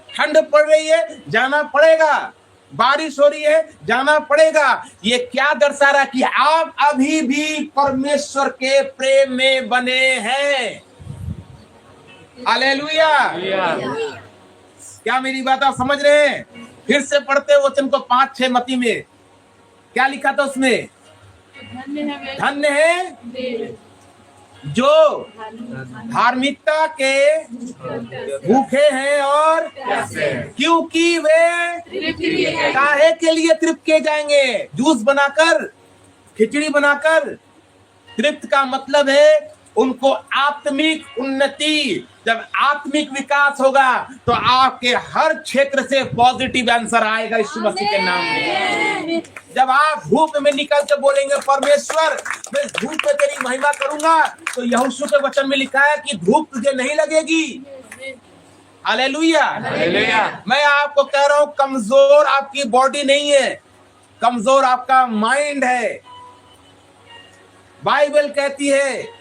ठंड पड़ रही है, जाना पड़ेगा। बारिश हो रही है, जाना पड़ेगा। ये क्या दर्शा रहा है कि आप अभी भी परमेश्वर के प्रेम में बने हैं। हालेलुया। क्या मेरी बात आप समझ रहे हैं? फिर से पढ़ते वचन को 5-6 मत्ती में क्या लिखा था उसमें? धन्य है जो धार्मिकता के भूखे हैं और क्योंकि वे काहे के लिए तृप्त किए जाएंगे। जूस बनाकर, खिचड़ी बनाकर तृप्त का मतलब है उनको आत्मिक उन्नति। जब आत्मिक विकास होगा तो आपके हर क्षेत्र से पॉजिटिव आंसर आएगा यीशु मसीह के नाम में। जब आप धूप में निकल के बोलेंगे परमेश्वर मैं धूप में तेरी महिमा करूंगा, तो यहोशू के वचन में लिखा है कि धूप तुझे नहीं लगेगी। हालेलुया। मैं आपको कह रहा हूं, कमजोर आपकी बॉडी नहीं है, कमजोर आपका माइंड है। बाइबल कहती है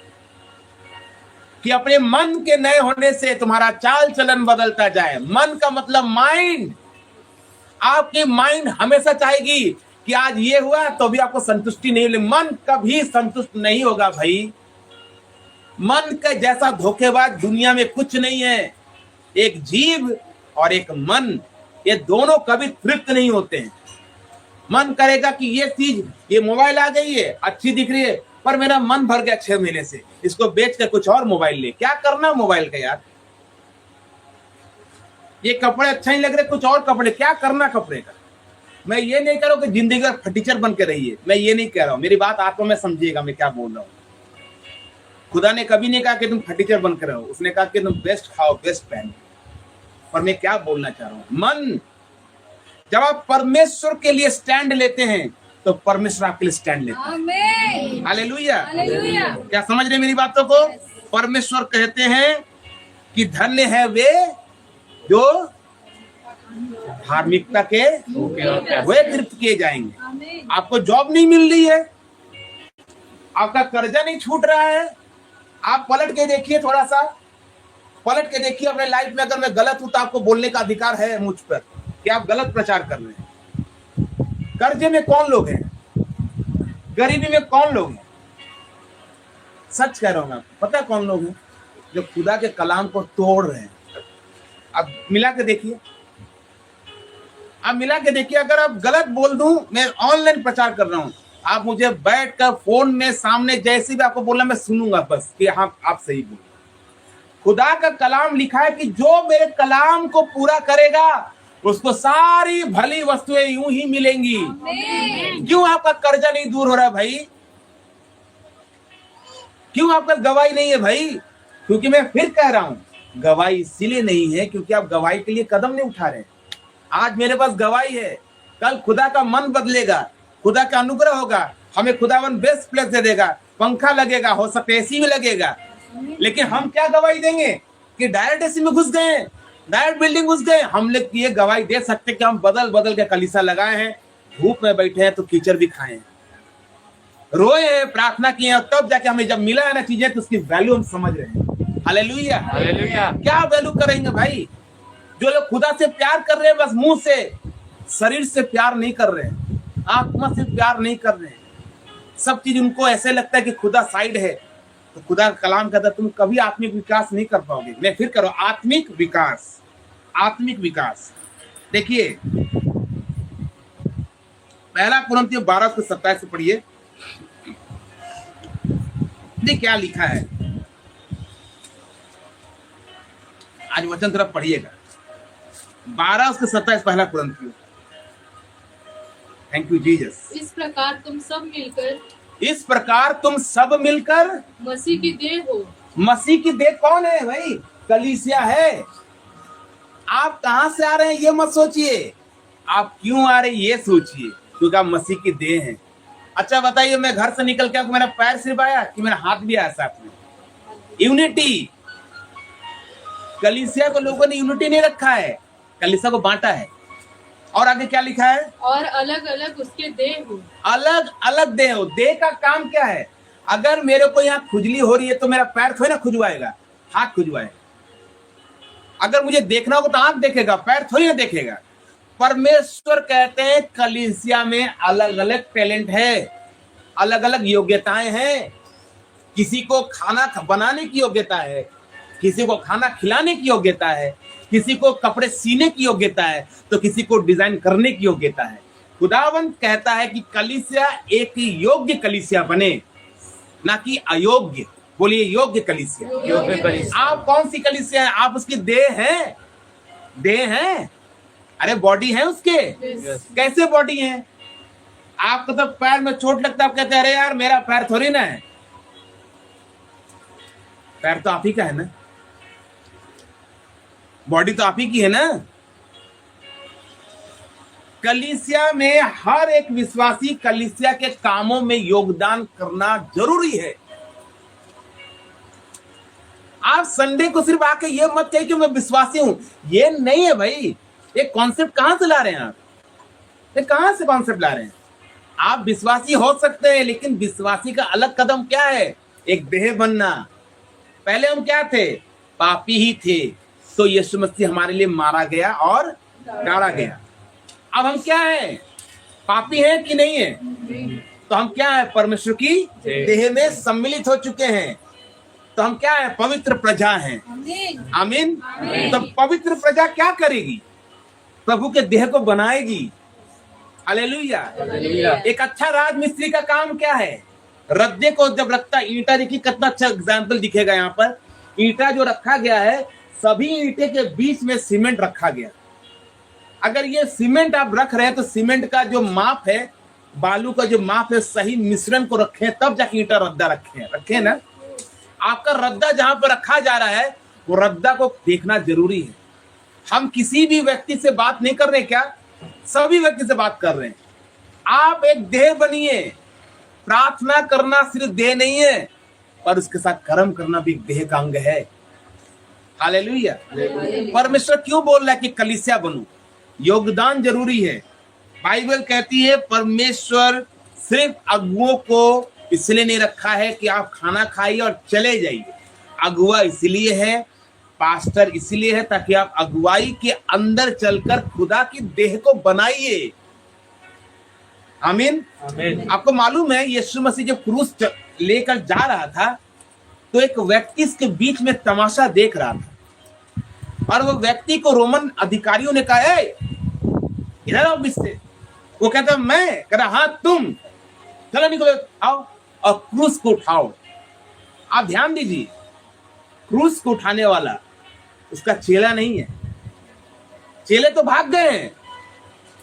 कि अपने मन के नए होने से तुम्हारा चाल चलन बदलता जाए। मन का मतलब माइंड। आपकी माइंड हमेशा चाहेगी कि आज ये हुआ तो भी आपको संतुष्टि नहीं मिले। मन कभी संतुष्ट नहीं होगा भाई। मन के जैसा धोखेबाज दुनिया में कुछ नहीं है। एक जीव और एक मन, ये दोनों कभी तृप्त नहीं होते हैं। मन करेगा कि ये चीज, ये मोबाइल आ गई है, अच्छी दिख रही है, पर मेरा मन भर गया 6 महीने से, इसको बेच कर कुछ और मोबाइल ले। क्या करना मोबाइल का यार? ये कपड़े अच्छा नहीं लग रहे, कुछ और कपड़े, क्या करना कपड़े का? मैं ये नहीं कह रहा हूं कि जिंदगी का फटीचर बन के रहिए, मैं ये नहीं कह रहा हूं। मेरी बात आत्मा में समझिएगा मैं क्या बोल रहा हूं। खुदा ने कभी नहीं कहा कि तुम फटीचर बन के रहो, उसने कहा कि तुम बेस्ट खाओ, बेस्ट पहनो। पर मैं क्या बोलना चाह रहा हूं, मन, जब आप परमेश्वर के लिए स्टैंड लेते हैं तो परमेश्वर आपके लिए स्टैंड लेते हैं। हालेलुया। क्या समझ रहे मेरी बातों को? परमेश्वर कहते हैं कि धन्य है वे जो धार्मिकता के वे तृप्त किए जाएंगे। आपको जॉब नहीं मिल रही है, आपका कर्जा नहीं छूट रहा है, आप पलट के देखिए, थोड़ा सा पलट के देखिए अपने लाइफ में। अगर मैं गलत हूं तो आपको बोलने का अधिकार है मुझ पर कि आप गलत प्रचार कर रहे हैं। कर्जे में कौन लोग हैं? गरीबी में कौन लोग हैं? सच कह रहा हूं मैं, पता कौन लोग हैं? जो खुदा के कलाम को तोड़ रहे हैं। अब मिला के देखिए, आप मिला के देखिए। अगर आप गलत बोल दूं, मैं ऑनलाइन प्रचार कर रहा हूं, आप मुझे बैठकर फोन में सामने जैसे भी आपको बोलना मैं सुनूंगा, बस कि हाँ आप सही बोल। खुदा का कलाम लिखा है कि जो मेरे कलाम को पूरा करेगा उसको सारी भली वस्तुएं यूं ही मिलेंगी। क्यों आपका कर्जा नहीं दूर हो रहा भाई? क्यों आपका गवाही नहीं है भाई? क्योंकि मैं फिर कह रहा हूं, गवाही इसीलिए नहीं है क्योंकि आप गवाही के लिए कदम नहीं उठा रहे। आज मेरे पास गवाही है, कल खुदा का मन बदलेगा, खुदा का अनुग्रह होगा, हमें खुदावन बेस्ट प्लेस दे देगा, पंखा लगेगा, हो सकता है एसी में लगेगा। लेकिन हम क्या गवाही देंगे कि डायरेक्ट एसी में घुस गए, डायरेक्ट बिल्डिंग घुस गए? हम लोग ये गवाही दे सकते कि हम बदल बदल के कलीसा लगाए हैं, धूप में बैठे हैं तो कीचड़ भी खाए हैं, रोए हैं, प्रार्थना किए हैं, तब जाके हमें जब मिला है ना चीजें तो उसकी वैल्यू हम समझ रहे हैं। हालेलुया। क्या वैल्यू करेंगे भाई? जो लोग खुदा से प्यार कर रहे हैं बस मुंह से, शरीर से प्यार नहीं कर रहे हैं, आत्मा से प्यार नहीं कर रहे हैं, सब चीज उनको ऐसे लगता है कि खुदा साइड है। तो खुदा का कलाम कहता है तुम कभी आत्मिक विकास नहीं कर पाओगे। मैं फिर करो, आत्मिक विकास, आत्मिक विकास। देखिए पहला कुरिन्थियों 12:27 से पढ़िए, देखिए क्या लिखा है। आज वचन तरफ पढ़िएगा, 12:27 पहला कुरिन्थियों। Thank you Jesus. इस प्रकार तुम सब मिलकर मसीह की देह हो। मसीह की देह कौन है भाई? कलीसिया है। आप कहां से आ रहे हैं ये मत सोचिए, आप क्यों आ रहे हैं ये सोचिए, क्योंकि आप मसीह की देह हैं। अच्छा बताइए, मैं घर से निकल के मेरा पैर सिर्फ आया कि मेरा हाथ भी आया साथ में? यूनिटी। कलीसिया को लोगों ने यूनिटी नहीं रखा है, कलीसिया को बांटा है। और आगे क्या लिखा है? और अलग अलग उसके देह हो। अलग अलग देह हो। देह का काम क्या है? अगर मेरे को यहाँ खुजली हो रही है तो मेरा पैर थोड़ी ना खुजवाएगा, हाथ खुजवाएगा। अगर मुझे देखना होगा तो आंख देखेगा, पैर थोड़ी ना देखेगा। परमेश्वर कहते हैं कलीसिया में अलग अलग टैलेंट है, अलग अलग योग्यताएं हैं। किसी को खाना बनाने की योग्यता है, किसी को खाना खिलाने की योग्यता है, किसी को कपड़े सीने की योग्यता है, तो किसी को डिजाइन करने की योग्यता है। खुदावंत कहता है कि कलीसिया एक योग्य कलीसिया बने, ना कि अयोग्य। बोलिए योग्य कलीसिया। योग्य कलीसिया। आप कौन सी कलीसिया हैं? आप उसकी देह हैं। देह हैं, अरे बॉडी है उसके। कैसे बॉडी है? आपको तो पैर में चोट लगता है, आप कहते हैं अरे यार मेरा पैर थोड़ी ना है। पैर तो आप ही का है ना, बॉडी तो आप ही की है ना। कलीसिया में हर एक विश्वासी कलीसिया के कामों में योगदान करना जरूरी है। आप संडे को सिर्फ आके ये मत कहिए कि मैं विश्वासी हूं, ये नहीं है भाई। ये कॉन्सेप्ट कहां से ला रहे हैं आप? ये कहां से कॉन्सेप्ट ला रहे हैं? आप विश्वासी हो सकते हैं, लेकिन विश्वासी का अलग कदम क्या है? एक देह बनना। पहले हम क्या थे? पापी ही थे, तो यीशु मसीह हमारे लिए मारा गया और गाड़ा गया। अब हम क्या हैं? पापी हैं कि नहीं है? तो हम क्या है? परमेश्वर की देह में सम्मिलित हो चुके हैं। तो हम क्या है? पवित्र प्रजा हैं। आमीन। तो पवित्र प्रजा क्या करेगी? प्रभु के देह को बनाएगी। हालेलुया। एक अच्छा राजमिस्त्री का काम क्या है? रद्दे को जब रखता, ईंटा देखिए कितना अच्छा एग्जाम्पल दिखेगा यहाँ पर। ईंटा जो रखा गया है, सभी ईंटे के बीच में सीमेंट रखा गया। अगर ये सीमेंट आप रख रहे हैं तो सीमेंट का जो माप है, बालू का जो माप है, सही मिश्रण को रखें तब जाके ईंटा रद्दा रखें ना। आपका रद्दा जहां पर रखा जा रहा है, वो रद्दा को देखना जरूरी है। हम किसी भी व्यक्ति से बात नहीं कर रहे क्या? सभी व्यक्ति से बात कर रहे हैं। आप एक देह बनिए। प्रार्थना करना सिर्फ देह नहीं है, पर उसके साथ कर्म करना भी देह का अंग है। हालेलुया। परमेश्वर क्यों बोल रहा है कि कलीसिया बनो? योगदान जरूरी है। बाइबल कहती है परमेश्वर सिर्फ अगुओं को इसलिए नहीं रखा है कि आप खाना खाइए और चले जाइए। अगुआ इसलिए है, पास्टर इसलिए है, ताकि आप अगुवाई के अंदर चलकर खुदा की देह को बनाइए। आमीन। आपको मालूम है यीशु मसीह जब क्रूस लेकर जा रहा था, तो एक व्यक्ति इसके बीच में तमाशा देख रहा था, और वो व्यक्ति को रोमन अधिकारियों ने कहा, इधर आओ बीच से। वो कहता मैं, कह रहा हाँ तुम, चलो निकलो, आओ और क्रूस को उठाओ। आप ध्यान दीजिए, क्रूस को उठाने वाला उसका चेला नहीं है। चेले तो भाग गए हैं,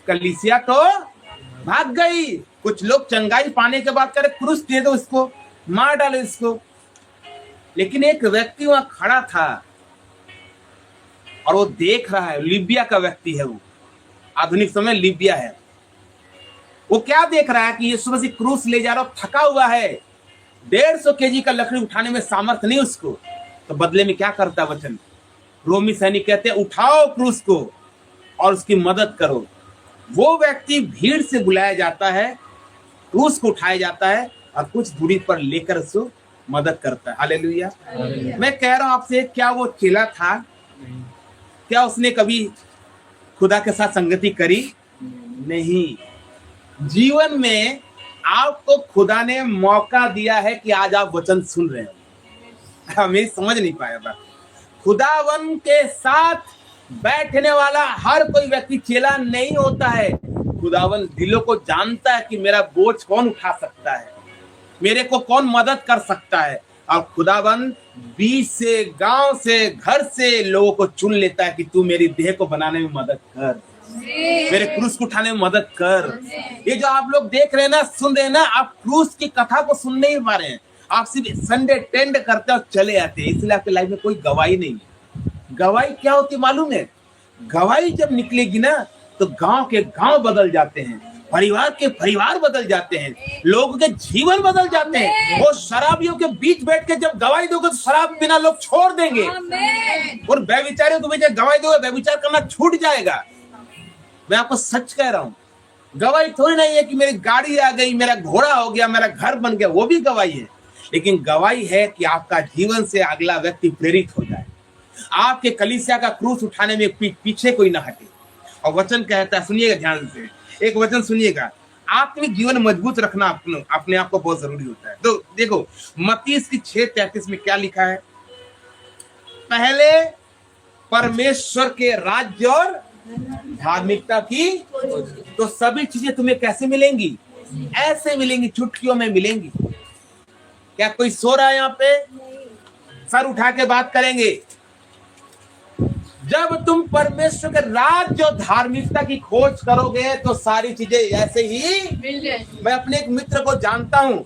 कलीसिया तो भाग गई। कुछ लोग चंगाई पाने के बाद करे क्रूस दे दो इसको, मार डालो इसको। लेकिन एक व्यक्ति वहां खड़ा था और वो देख रहा है। लीबिया का व्यक्ति है वो, आधुनिक समय लीबिया है। वो क्या देख रहा है कि यीशु मसीह क्रूस ले जा रहा, थका हुआ है, 150 केजी का लकड़ी उठाने में सामर्थ्य नहीं उसको। तो बदले में क्या करता वचन? रोमी सैनिक कहते हैं उठाओ क्रूस को और उसकी मदद करो। वो व्यक्ति भीड़ से बुलाया जाता है, क्रूस को उठाया जाता है और कुछ दूरी पर लेकर उसको मदद करता है। हालेलुया। मैं कह रहा हूं आपसे, क्या वो चेला था? क्या उसने कभी खुदा के साथ संगति करी? नहीं। जीवन में आपको खुदा ने मौका दिया है कि आज आप वचन सुन रहे हो। मेरी समझ नहीं पाया था। खुदावन के साथ बैठने वाला हर कोई व्यक्ति चेला नहीं होता है। खुदावन दिलों को जानता है कि मेरा बोझ कौन उठा सकता है, मेरे को कौन मदद कर सकता है। और खुदावन बीच से, गांव से, घर से लोगों को चुन लेता है कि तू मेरी देह को बनाने में मदद कर, मेरे क्रूस को उठाने में मदद कर। ये जो आप लोग देख रहे हैं ना, सुन रहे हैं ना, आप क्रूस की कथा को सुन नहीं पा रहे हैं। आप सिर्फ संडे अटेंड करते और चले आते हैं, इसलिए आपकी लाइफ में कोई गवाही नहीं है। गवाही क्या होती मालूम है? गवाही जब निकलेगी ना तो गांव के गांव बदल जाते हैं, परिवार के परिवार बदल जाते हैं, लोगों के जीवन बदल जाते हैं। वो शराबियों के बीच बैठ के जब गवाही दोगे तो शराब बिना लोग छोड़ देंगे, और व्यभिचारियों के बीच गवाही दोगे व्यभिचार करना छूट जाएगा। मैं आपको सच कह रहा हूं, गवाही थोड़ी नहीं है कि मेरी गाड़ी आ गई, मेरा घोड़ा हो गया, मेरा घर बन गया, वो भी गवाही है। लेकिन गवाही है कि आपका जीवन से अगला व्यक्ति प्रेरित हो जाए, आपके कलीसिया का क्रूस उठाने में पीछे कोई ना हटे। और वचन कहता है, सुनिएगा ध्यान से, एक वचन सुनिएगा, आत्मिक जीवन मजबूत रखना अपने आप को बहुत जरूरी होता है। तो देखो मत्ती 6:33 में क्या लिखा है? पहले परमेश्वर के राज्य और धार्मिकता की, तो सभी चीजें तुम्हें कैसे मिलेंगी? ऐसे मिलेंगी, चुटकियों में मिलेंगी। क्या कोई सो रहा है यहाँ पे? सर उठा के बात करेंगे। जब तुम परमेश्वर के राज्य और धार्मिकता की खोज करोगे तो सारी चीजें ऐसे ही मिल जाएंगी। मैं अपने एक मित्र को जानता हूं,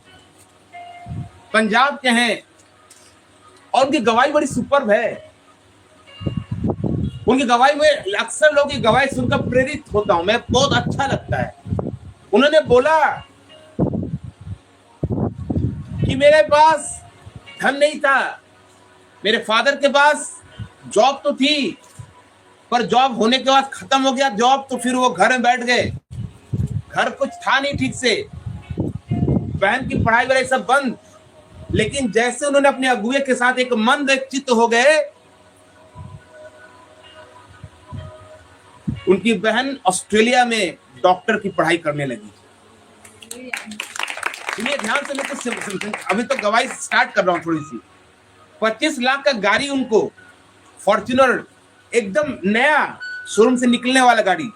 पंजाब के हैं, और उनकी गवाही बड़ी सुपर्ब है। उनकी गवाही में अक्सर लोगों की गवाही सुनकर प्रेरित होता हूं मैं, बहुत अच्छा लगता है। उन्होंने बोला कि मेरे पास धन नहीं था, मेरे फादर के पास जॉब तो थी, पर जॉब होने के बाद खत्म हो गया जॉब, तो फिर वो घर में बैठ गए, घर कुछ था नहीं ठीक से, बहन की पढ़ाई वगैरह सब बंद। लेकिन जैसे उन्होंने अपने अगुए के साथ एक मंद चित्त हो गए, उनकी बहन ऑस्ट्रेलिया में डॉक्टर की पढ़ाई करने लगी। सुनिए ध्यान से, मैं कुछ अभी तो गवाही स्टार्ट कर रहा हूं थोड़ी सी। 25 लाख का गाड़ी उनको, फॉर्च्यूनर, एकदम नया शोरूम से निकलने वाला गाड़ी,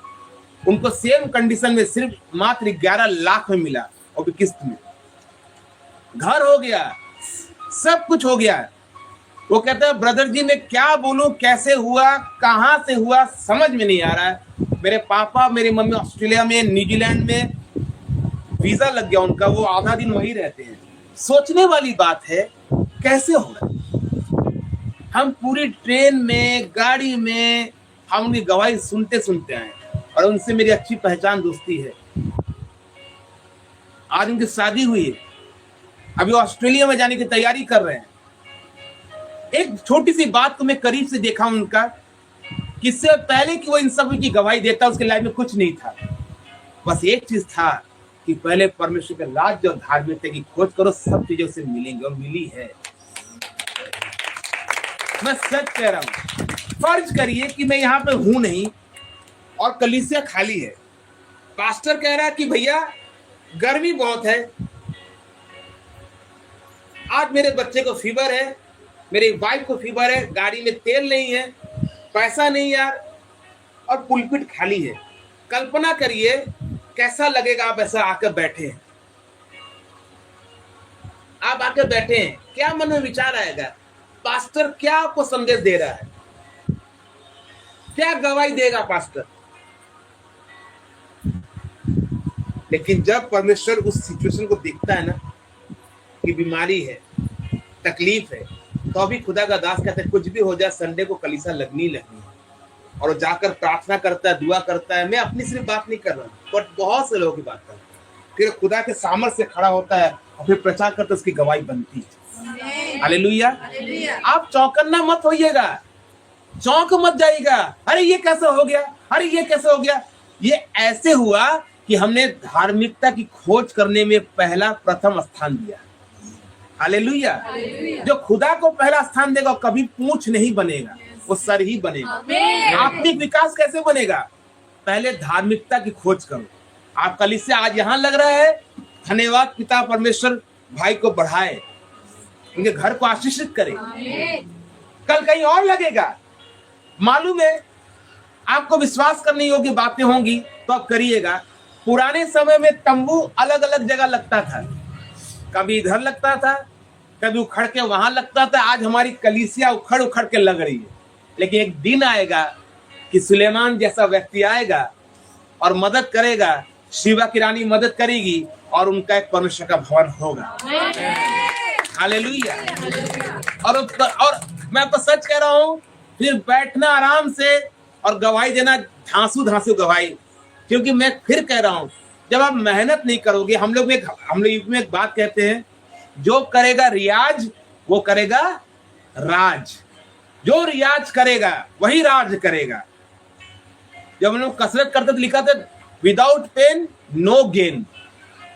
उनको सेम कंडीशन में सिर्फ मात्र 11 लाख में मिला, और भी किस्त में। घर हो गया, सब कुछ हो गया। वो कहता है ब्रदर जी मैं क्या बोलूं, कैसे हुआ, कहां से हुआ, समझ में नहीं आ रहा है। मेरे पापा मेरी मम्मी ऑस्ट्रेलिया में, न्यूजीलैंड में वीजा लग गया उनका, वो आधा दिन वहीं रहते हैं। सोचने वाली बात है, कैसे होगा? हम पूरी ट्रेन में, गाड़ी में, हम उनकी गवाही सुनते सुनते आए, और उनसे मेरी अच्छी पहचान, दोस्ती है। आज उनकी शादी हुई है, अभी ऑस्ट्रेलिया में जाने की तैयारी कर रहे हैं। एक छोटी सी बात को मैं करीब से देखा उनका, किससे पहले कि वो इन सब की गवाही देता, उसके लाइफ में कुछ नहीं था, बस एक चीज था कि पहले परमेश्वर के राज्य और धार्मिकता की खोज करो, सब चीजें उसे मिलेंगी, और मिली है। मैं सच कह रहा हूं। फर्ज करिए कि मैं यहाँ पे हूं नहीं और कलीसिया खाली है, पास्टर कह रहा है कि भैया गर्मी बहुत है, आज मेरे बच्चे को फीवर है, मेरी वाइफ को फीवर है, गाड़ी में तेल नहीं है, पैसा नहीं यार, और पुलपिट खाली है। कल्पना करिए कैसा लगेगा आप ऐसा आकर बैठे हैं, आप आकर बैठे हैं, क्या मन में विचार आएगा? पास्टर क्या आपको संदेश दे रहा है, क्या गवाही देगा पास्टर? लेकिन जब परमेश्वर उस सिचुएशन को देखता है ना कि बीमारी है, तकलीफ है, तो अभी खुदा का दास कहता है कुछ भी हो जाए संडे को कलीसिया लगनी है, और जाकर प्रार्थना करता है, दुआ करता है। मैं अपनी सिर्फ बात नहीं कर रहा हूँ, बट बहुत से लोगों की बात कर रहा हूँ। फिर खुदा के सामर्थ्य से खड़ा होता है और फिर प्रचार करता है, उसकी गवाही बनती है। हालेलुया। आप चौकन्ना मत होइएगा, चौंक मत जाइएगा, अरे ये कैसे हो गया, अरे ये कैसे हो गया। ये ऐसे हुआ कि हमने धार्मिकता की खोज करने में पहला प्रथम स्थान दिया। हालेलुया। जो खुदा को पहला स्थान देगा कभी पूछ नहीं बनेगा। वो सर ही बनेगा। आत्मिक विकास कैसे बनेगा? पहले धार्मिकता की खोज करो। आप कलीसिया आज यहाँ लग रहा है, धन्यवाद पिता परमेश्वर भाई को बढ़ाए, उनके घर को आशीषित करे। कल कहीं और लगेगा, मालूम है, आपको विश्वास करने योग्य बातें होंगी तो आप करिएगा। पुराने समय में तंबू अलग अलग जगह लगता था, कभी इधर लगता था, कभी उखड़ के वहां लगता था। आज हमारी कलीसिया उखड़ उखड़ के लग रही है, लेकिन एक दिन आएगा कि सुलेमान जैसा व्यक्ति आएगा और मदद करेगा, शिवा की रानी मदद करेगी और उनका एक परमेश्वर का भवन होगा। हालेलुया। और मैं आपको सच कह रहा हूं, फिर बैठना आराम से और गवाही देना धांसू धांसू गवाही, क्योंकि मैं फिर कह रहा हूं, जब आप मेहनत नहीं करोगे, हम लोग में एक बात कहते हैं, जो करेगा रियाज वो करेगा राज। जो रियाज करेगा वही राज करेगा। जब हम लोग कसरत करते तो लिखा था, without pain no gain,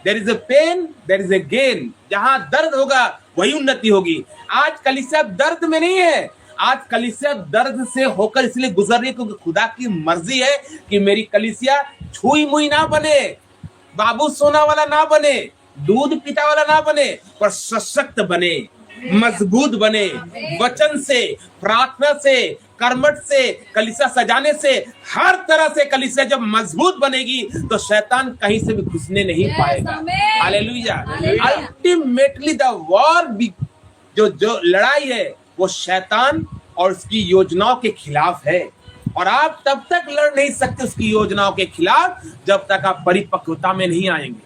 there is a pain there is a gain. जहां दर्द होगा वही उन्नति होगी। आज कलीसिया दर्द में नहीं है, आज कलीसिया दर्द से होकर इसलिए गुजर रही है क्योंकि खुदा की मर्जी है कि मेरी कलीसिया छुई मुई ना बने, बाबू सोना वाला ना बने, दूध पीता वाला ना बने, पर सशक्त बने, मजबूत बने। वचन से, प्रार्थना से, कर्मठ से, कलीसिया सजाने से, हर तरह से कलीसिया जब मजबूत बनेगी तो शैतान कहीं से भी घुसने नहीं पाएगा। हालेलुया। अल्टीमेटली द वॉर, जो लड़ाई है वो शैतान और उसकी योजनाओं के खिलाफ है, और आप तब तक लड़ नहीं सकते उसकी योजनाओं के खिलाफ जब तक आप परिपक्वता में नहीं आएंगे,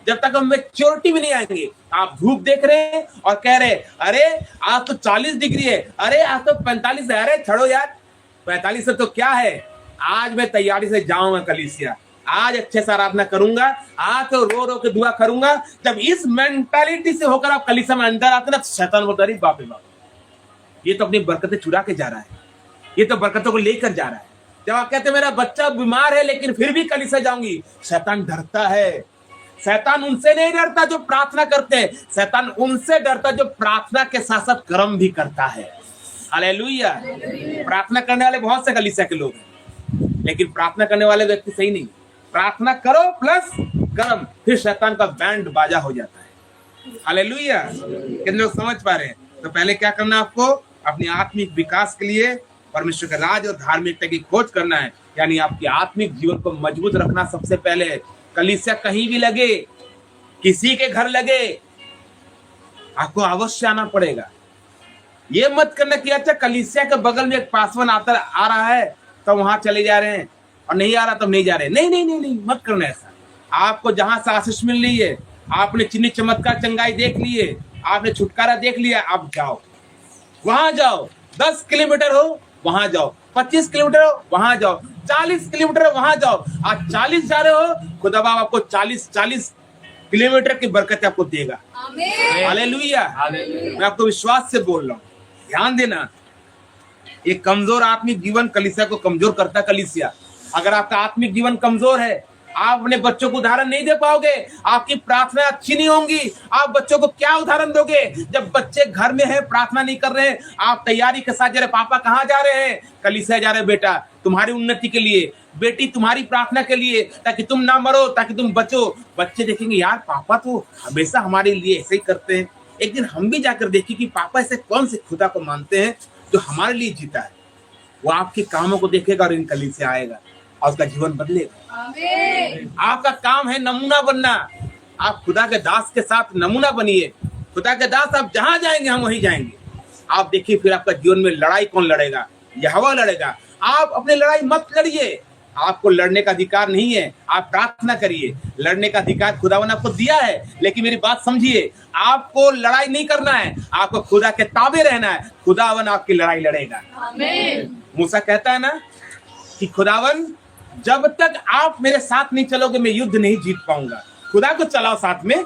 जब तक हम मैच्योरिटी में नहीं आएंगे। आप धूप देख रहे हैं और कह रहे अरे आज तो 40 डिग्री है, अरे आज तो 45 है, अरे छोड़ो यार 45 से तो क्या है, आज मैं तैयारी से जाऊंगा कलीसिया, आज अच्छे से आराधना करूंगा, आज तो रो रो के दुआ करूंगा। जब इस मेंटालिटी से होकर आप कलीसिया में अंदर आते ना, तो शैतान बोलता है बाप रे बाप, ये तो अपनी बरकतें चुरा के जा रहा है, ये तो बरकतों को लेकर जा रहा है। जब आप कहते मेरा बच्चा बीमार है लेकिन फिर भी कलीसिया जाऊंगी, शैतान डरता है। शैतान उनसे नहीं डरता जो प्रार्थना करते हैं, शैतान उनसे डरता जो प्रार्थना के साथ साथ कर्म भी करता है। हालेलुया। प्रार्थना करने वाले बहुत से कलीसिया के लोग हैं, लेकिन प्रार्थना करने वाले व्यक्ति सही नहीं। प्रार्थना करो प्लस कर्म, फिर शैतान का बैंड बाजा हो जाता है। हालेलुया। कितने लोग समझ पा रहे हैं? तो पहले क्या करना, आपको अपनी आत्मिक विकास के लिए परमेश्वर के राज और धार्मिकता की खोज करना है, यानी आपकी आत्मिक जीवन को मजबूत रखना सबसे पहले है। कलीसिया कहीं भी लगे, किसी के घर लगे, आपको अवश्य आना पड़ेगा। ये मत करना कि अच्छा कलीसिया के बगल में एक पासवान आ रहा है तो वहां चले जा रहे हैं, और नहीं आ रहा तो नहीं जा रहे। नहीं नहीं नहीं नहीं, मत करना ऐसा। आपको जहां से आशीष मिल रही है, आपने चिन्ह चमत्कार चंगाई देख लिए, आपने छुटकारा देख लिया, आप जाओ, वहां जाओ। 10 किलोमीटर हो वहां जाओ, 25 किलोमीटर हो वहां जाओ, 40 किलोमीटर हो वहां जाओ। आज 40 जा रहे हो, खुदा बाप आपको 40 किलोमीटर की बरकत आपको देगा। हालेलुया। मैं आपको विश्वास से बोल रहा हूँ, ध्यान देना। ये कमजोर आत्मिक जीवन कलीसिया को कमजोर करता। कलीसिया, अगर आपका आत्मिक जीवन कमजोर है, आप अपने बच्चों को उदाहरण नहीं दे पाओगे, आपकी प्रार्थना अच्छी नहीं होंगी। आप बच्चों को क्या उदाहरण दोगे जब बच्चे घर में हैं, प्रार्थना नहीं कर रहे हैं, आप तैयारी के साथ जा रहे, पापा कहाँ जा रहे हैं? कलीसिया जा रहे। बेटा तुम्हारी उन्नति के लिए, बेटी तुम्हारी प्रार्थना के लिए, ताकि तुम ना मरो, ताकि तुम बचो। बच्चे देखेंगे यार पापा तो हमेशा हमारे लिए ऐसे ही करते हैं, एक दिन हम भी जाकर देखें कि पापा ऐसे कौन से खुदा को मानते हैं जो हमारे लिए जीता है। वो आपके कामों को देखेगा और इन कलीसिया आएगा और उसका जीवन बदलेगा। आपका काम है नमूना बनना। आप खुदा के दास के साथ नमूना बनिए। खुदा के दास आप जहां जाएंगे हम वहीं जाएंगे। आप देखिए फिर आपका जीवन में लड़ाई कौन लड़ेगा? यहोवा लड़ेगा। आप अपनी लड़ाई मत लड़िए, आपको लड़ने का अधिकार नहीं है। आप प्रार्थना करिए, लड़ने का अधिकार खुदावन आपको दिया है। लेकिन मेरी बात समझिए, आपको लड़ाई नहीं करना है, आपको खुदा के ताबे रहना है। खुदावन आपकी लड़ाई लड़ेगा। मूसा कहता है ना कि खुदावन जब तक आप मेरे साथ नहीं चलोगे मैं युद्ध नहीं जीत पाऊंगा। खुदा को चलाओ साथ में,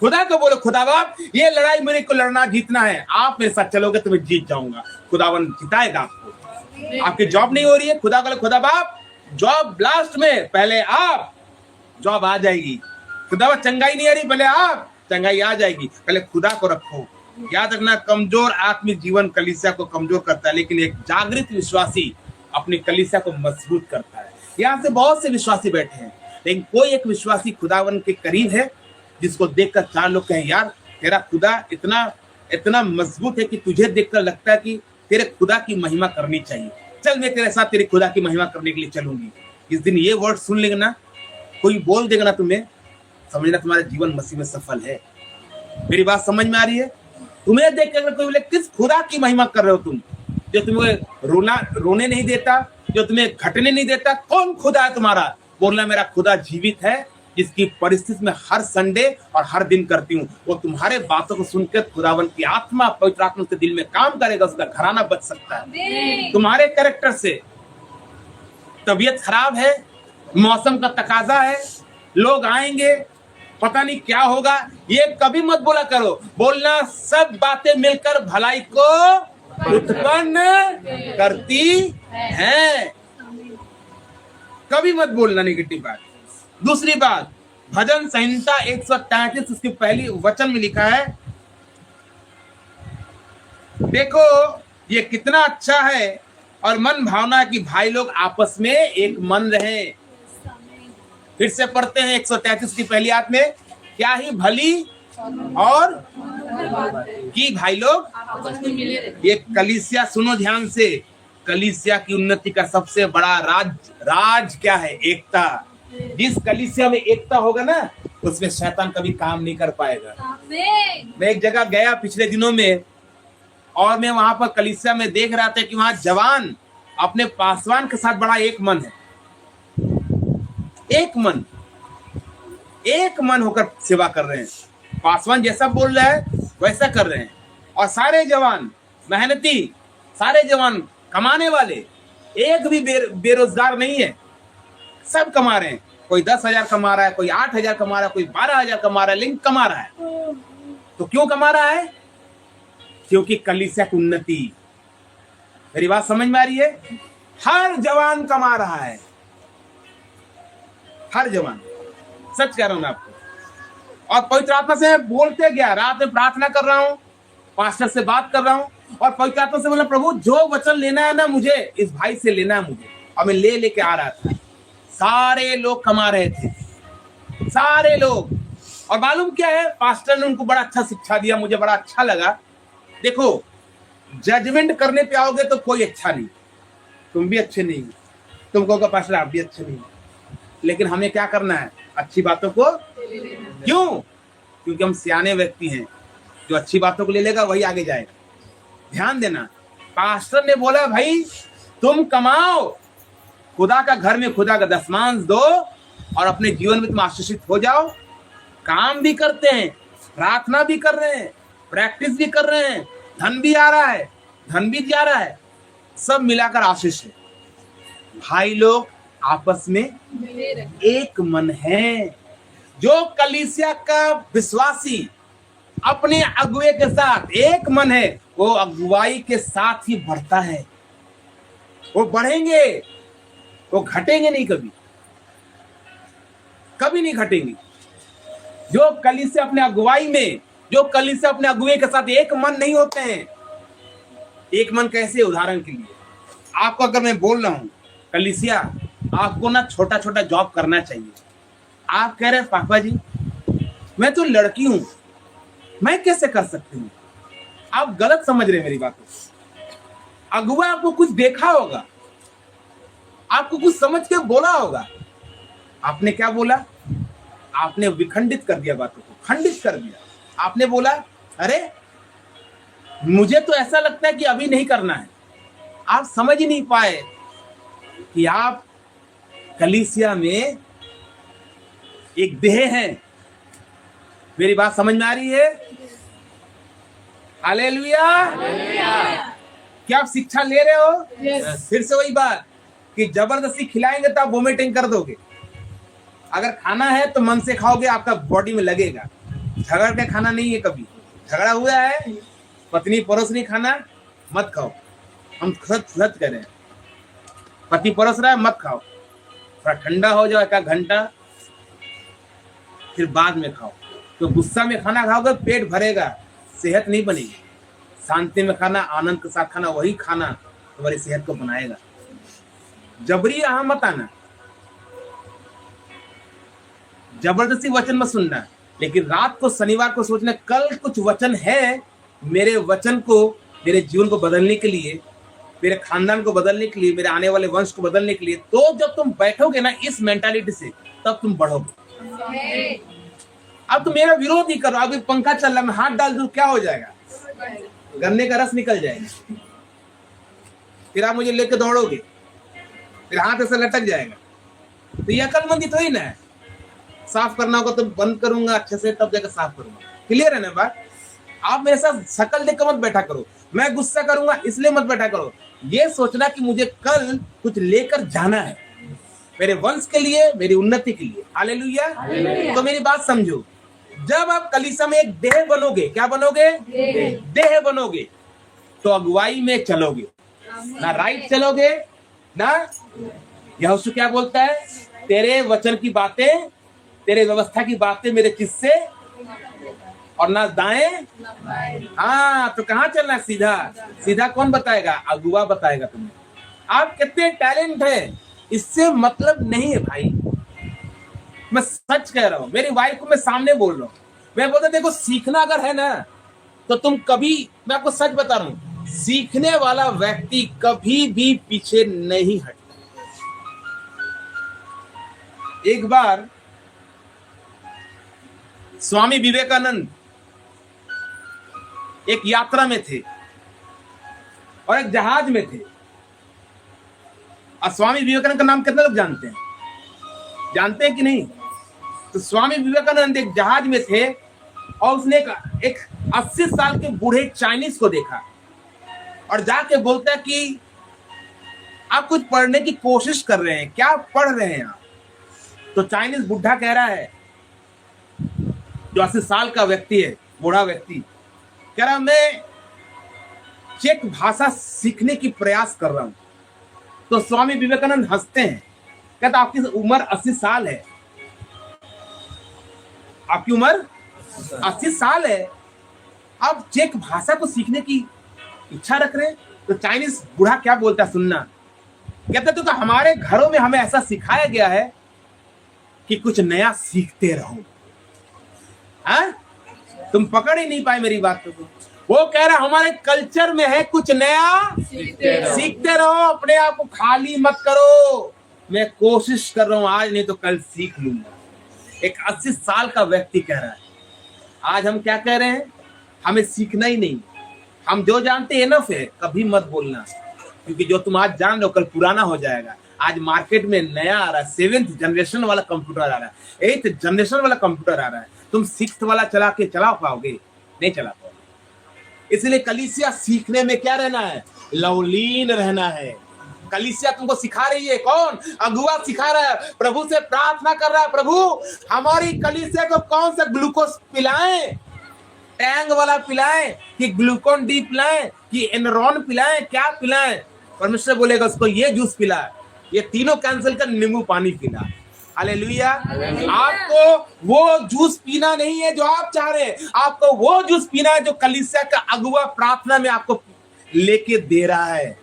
खुदा को बोलो खुदा बाप ये लड़ाई मेरे को लड़ना जीतना है, आप मेरे साथ चलोगे तो मैं जीत जाऊंगा। खुदावन जिताएगा आपको। आपकी जॉब नहीं हो रही है, खुदा को खुदा बाप जॉब लास्ट में, पहले आप, जॉब आ जाएगी। खुदा चंगाई नहीं आ रही, पहले आप, चंगाई आ जाएगी। पहले खुदा को रखो, याद रखना, कमजोर आत्मिक जीवन कलीसिया को कमजोर करता है, लेकिन एक जागृत विश्वासी अपनी कलीसिया को मजबूत करता है। यहाँ से बहुत से विश्वासी बैठे हैं, लेकिन कोई एक विश्वासी खुदावन के करीब है जिसको देखकर चार लोग कहें, यार तेरा खुदा इतना इतना मजबूत है कि तुझे देखकर लगता है कि तेरे खुदा की महिमा करनी चाहिए। चल मैं तेरे साथ तेरे खुदा की महिमा करने के लिए चलूंगी। इस दिन ये वर्ड सुन लेगा ना, कोई बोल देगा ना तुम्हें, समझना तुम्हारा जीवन मसीह में सफल है। मेरी बात समझ में आ रही है? तुम्हें देख कर कोई बोले किस खुदा की महिमा कर रहे हो तुम, जो तुम्हें रोने नहीं देता, जो तुम्हें घटने नहीं देता, कौन खुदा है तुम्हारा? बोलना मेरा खुदा जीवित है, जिसकी परिस्थिति में हर संडे और हर दिन करती हूँ। वो तुम्हारे बातों को सुनकर खुदावन की आत्मा, पवित्र आत्मा उसके दिल में काम करेगा, उसका घराना बच सकता है। तुम्हारे कैरेक्टर से तबीयत खराब है, मौसम का तकाजा है, लोग आएंगे, पता नहीं क्या होगा, ये कभी मत बोला करो। बोलना सब बातें मिलकर भलाई को उत्पन्न करती हैं। कभी मत बोलना नेगेटिव बात। दूसरी बात, भजन संहिता 133 उसकी पहली वचन में लिखा है, देखो ये कितना अच्छा है और मन भावना कि भाई लोग आपस में एक मन रहे। फिर से पढ़ते हैं 133 की पहली आयत में, क्या ही भली और कि भाई लोग आपस में मिले रहे। ये कलीसिया, सुनो ध्यान से, कलीसिया की उन्नति का सबसे बड़ा राज क्या है? एकता। जिस कलीसिया में एकता होगा ना, उसमें शैतान कभी काम नहीं कर पाएगा। मैं एक जगह गया पिछले दिनों में, और मैं वहां पर कलीसिया में देख रहा था कि वहां जवान अपने पासवान के साथ बड़ा एक मन है, एक मन होकर सेवा कर रहे हैं। पासवान जैसा बोल रहा है वैसा कर रहे हैं, और सारे जवान मेहनती, सारे जवान कमाने वाले, एक भी बेरोजगार नहीं है, सब कमा रहे हैं। कोई 10,000 कमा रहा है, कोई 8,000 कमा रहा है, कोई 12,000 कमा रहा है, लेकिन कमा रहा है। तो क्यों कमा रहा है? क्योंकि कलीसिया की उन्नति। मेरी बात समझ में आ रही है? हर जवान कमा रहा है, हर जवान, सच कह रहा हूं मैं आपको। और पवित्र आत्मा से बोलते गया, रात में प्रार्थना कर रहा हूं, पास्टर से बात कर रहा हूं, और पवित्र आत्मा से बोला, प्रभु जो वचन लेना है ना मुझे, इस भाई से लेना है मुझे। और मैं लेके आ रहा था, सारे लोग कमा रहे थे, सारे लोग। और मालूम क्या है, पास्टर ने उनको बड़ा अच्छा शिक्षा दिया, मुझे बड़ा अच्छा लगा। देखो, जजमेंट करने पे आओगे तो कोई अच्छा नहीं, तुम भी अच्छे नहीं, तुम कहोगे पास्टर आप भी अच्छे नहीं, लेकिन हमें क्या करना है? अच्छी बातों को। क्यों? क्योंकि हम सियाने व्यक्ति हैं, जो अच्छी बातों को ले लेगा वही आगे जाएगा। ध्यान देना, पास्टर ने बोला भाई तुम कमाओ, खुदा का घर में खुदा का दशमांश दो, और अपने जीवन में तुम आशीषित हो जाओ। काम भी करते हैं, प्रार्थना भी कर रहे हैं, प्रैक्टिस भी कर रहे हैं, धन भी आ रहा है, धन भी जा रहा है, सब मिलाकर आशीष है। भाई लोग आपस में एक मन है। जो कलीसिया का विश्वासी अपने अगुवे के साथ एक मन है, वो अगुवाई के साथ ही बढ़ता है। वो बढ़ेंगे, वो घटेंगे नहीं, कभी नहीं घटेंगे। जो कलीसिया अपने अगुवाई में, जो कलीसिया अपने अगुवे के साथ एक मन नहीं होते हैं। एक मन कैसे? उदाहरण के लिए आपको अगर मैं बोल रहा हूं, कलीसिया आपको ना छोटा छोटा जॉब करना चाहिए, आप कह रहे हैं पापा जी मैं तो लड़की हूं, मैं कैसे कर सकती हूँ? आप गलत समझ रहे हैं मेरी बात को। अगुआ आपको कुछ देखा होगा, आपको कुछ समझ के बोला होगा। आपने क्या बोला? आपने विखंडित कर दिया, बातों को खंडित कर दिया। आपने बोला अरे मुझे तो ऐसा लगता है कि अभी नहीं करना है। आप समझ ही नहीं पाए कि आप कलीसिया में एक देह हैं। मेरी बात समझ में आ रही है? हालेलुया। क्या आप शिक्षा ले रहे हो? Yes. फिर से वही बात कि जबरदस्ती खिलाएंगे तो आप वोमिटिंग कर दोगे। अगर खाना है तो मन से खाओगे, आपका बॉडी में लगेगा। झगड़ के खाना नहीं है। कभी झगड़ा हुआ है, पत्नी परोस नहीं खाना, मत खाओ। हम सच कह रहे हैं, पति परोस रहा है, मत खाओ। थोड़ा ठंडा हो जाए, एक घंटा, फिर बाद में खाओ। तो गुस्सा में खाना खाओगे पेट भरेगा, सेहत नहीं बनेगी। शांति में खाना, आनंद के साथ खाना, वही खाना तुम्हारी सेहत को बनाएगा। जबरी यहाँ मत आना, जबरदस्ती वचन मत सुनना, लेकिन रात को शनिवार को सोचना कल कुछ वचन है मेरे वचन को, मेरे जीवन को बदलने के लिए, मेरे खानदान को बदलने के लिए, मेरे आने वाले वंश को बदलने के लिए। तो जब तुम बैठोगे ना इस मेंटालिटी से, तब तुम बढ़ोगे। अब तुम मेरा विरोध ही करो, अभी पंखा चल रहा है, मैं हाथ डाल दूं क्या हो जाएगा? गन्ने का रस निकल जाएगा, फिर आप मुझे लेके दौड़ोगे, फिर हाथ ऐसे लटक जाएगा। तो ये अकलमंदी थोड़ी ना है। साफ करना होगा तो बंद करूंगा अच्छे से, तब जाकर साफ करूंगा। क्लियर है ना बात? आप मेरे साथ शकल देकर मत बैठा करो, मैं गुस्सा करूंगा इसलिए मत बैठा करो। ये सोचना कि मुझे कल कुछ लेकर जाना है, मेरे वंश के लिए, मेरी उन्नति के लिए। हालेलुया। तो मेरी बात समझो, जब आप कलीसिया में एक देह बनोगे, क्या बनोगे? देह बनोगे, तो अगुवाई में चलोगे, ना राइट चलोगे ना। यहोशू क्या बोलता है? तेरे वचन की बातें, तेरे व्यवस्था की बातें मेरे किससे, और ना दाएं। हाँ, तो कहाँ चलना? सीधा। सीधा कौन बताएगा? अगुआ बताएगा तुम्हें। आप कितने टैलेंट है इससे मतलब नहीं है भाई, मैं सच कह रहा हूं। मेरी वाइफ को मैं सामने बोल रहा हूं, मैं बोलता देखो सीखना अगर है ना तो तुम कभी, मैं आपको सच बता रहा हूं, सीखने वाला व्यक्ति कभी भी पीछे नहीं हटता। एक बार स्वामी विवेकानंद एक यात्रा में थे और एक जहाज में थे। और स्वामी विवेकानंद का नाम कितने लोग जानते हैं? जानते हैं कि नहीं? तो स्वामी विवेकानंद एक जहाज में थे और उसने एक 80 साल के बूढ़े चाइनीज को देखा और जाके बोलता है कि आप कुछ पढ़ने की कोशिश कर रहे हैं, क्या पढ़ रहे हैं आप? तो चाइनीज बुढ़ा कह रहा है, जो 80 साल का व्यक्ति है, बूढ़ा व्यक्ति कह रहा, मैं चेक भाषा सीखने की प्रयास कर रहा हूं। तो स्वामी विवेकानंद हंसते हैं, कहता आपकी उम्र 80 साल है, आपकी उम्र 80 साल है, आप चेक भाषा को सीखने की इच्छा रख रहे हैं? तो चाइनीज बूढ़ा क्या बोलता है सुनना, कहता तो हमारे घरों में हमें ऐसा सिखाया गया है कि कुछ नया सीखते रहो। हाँ, तुम पकड़ ही नहीं पाए मेरी बात को। वो कह रहा हमारे कल्चर में है कुछ नया सीखते रहो, अपने आप को खाली मत करो। मैं कोशिश कर रहा हूं, आज नहीं तो कल सीख लूंगा। एक 80 साल का व्यक्ति कह रहा है। आज हम क्या कह रहे हैं? हमें सीखना ही नहीं, हम जो जानते हैं इनफ है, कभी मत बोलना, क्योंकि जो तुम आज जान लो कल पुराना हो जाएगा। आज मार्केट में नया आ रहा है, 7th जनरेशन वाला कंप्यूटर आ रहा है, 8th जनरेशन वाला कंप्यूटर आ रहा है। तुम 6th वाला चला पाओगे? नहीं चला पाओगे। इसलिए कलीसिया सीखने में क्या रहना है? लवलीन रहना है। कलीसिया तुमको सिखा रही है, कौन? अगुआ सिखा रहा है, प्रभु से प्रार्थना कर रहा है, प्रभु हमारी कलीसिया को कौन सा ग्लूकोज पिलाएं, टैंग वाला पिलाएं कि ग्लूकोन डी पिलाएं कि एनरॉन पिलाएं, क्या पिलाएं? परमेश्वर बोलेगा उसको ये जूस पिला, ये तीनों कैंसिल कर, नींबू पानी पिला। हालेलुया। आपको वो जूस पीना नहीं है जो आप चाह रहे हैं, आपको वो जूस पीना है जो कलीसिया का अगुआ प्रार्थना में आपको लेके दे रहा है।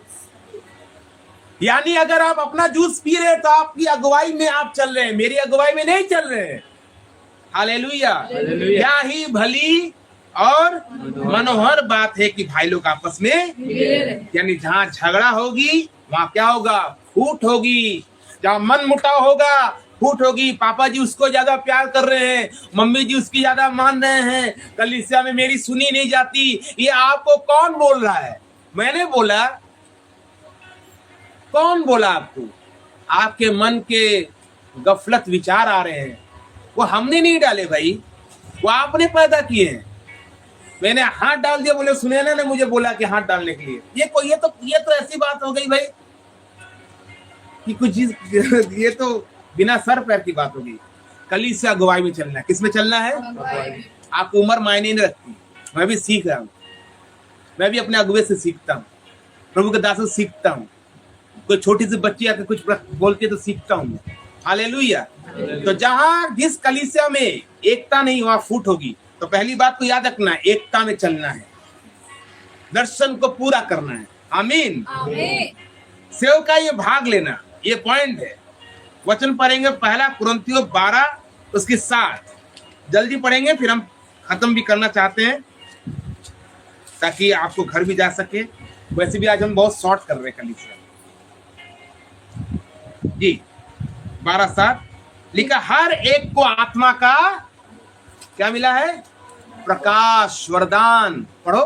यानी अगर आप अपना जूस पी रहे हैं तो आपकी अगुवाई में आप चल रहे हैं, मेरी अगुवाई में नहीं चल रहे हैं। हालेलुया। क्या ही भली और मनोहर बात है कि भाई लोग आपस में, यानी जहां झगड़ा होगी वहां क्या होगा? फूट होगी। जहां मन मुटाव होगा फूट होगी। पापा जी उसको ज्यादा प्यार कर रहे हैं, मम्मी जी उसकी ज्यादा मान रहे हैं, कलीसिया में मेरी सुनी नहीं जाती। ये आपको कौन बोल रहा है? मैंने बोला? कौन बोला आपको? आपके मन के गफलत विचार आ रहे हैं, वो हमने नहीं डाले भाई, वो आपने पैदा किए हैं। मैंने हाथ डाल दिया, बोले सुनैना ने मुझे बोला कि हाथ डालने के लिए। ये तो ऐसी बात हो गई भाई कि कुछ चीज, ये तो बिना सर पैर की बात होगी। कलीसिया अगुवाई में चलना है। किस में चलना है? आपको उम्र मायने नहीं रखती। मैं भी सीख रहा हूँ, मैं भी अपने अगुवे से सीखता हूँ, प्रभु के दास से सीखता हूँ। कोई छोटी सी बच्ची आकर कुछ बोलती है तो सीखता हूँ मैं। हालेलुया। तो जहां जिस कलीसिया में एकता नहीं वहां फूट होगी, तो पहली बात को याद रखना, एकता में चलना है, दर्शन को पूरा करना है। आमीन। सेव का ये भाग लेना, ये पॉइंट है। वचन पढ़ेंगे पहला कुरिन्थियों 12 उसकी 7, जल्दी पढ़ेंगे, फिर हम खत्म भी करना चाहते हैं ताकि आपको घर भी जा सके। वैसे भी आज हम बहुत शॉर्ट कर रहे हैं कलीसिया जी। 12:7 लिखा, हर एक को आत्मा का क्या मिला है? प्रकाश, वरदान। पढ़ो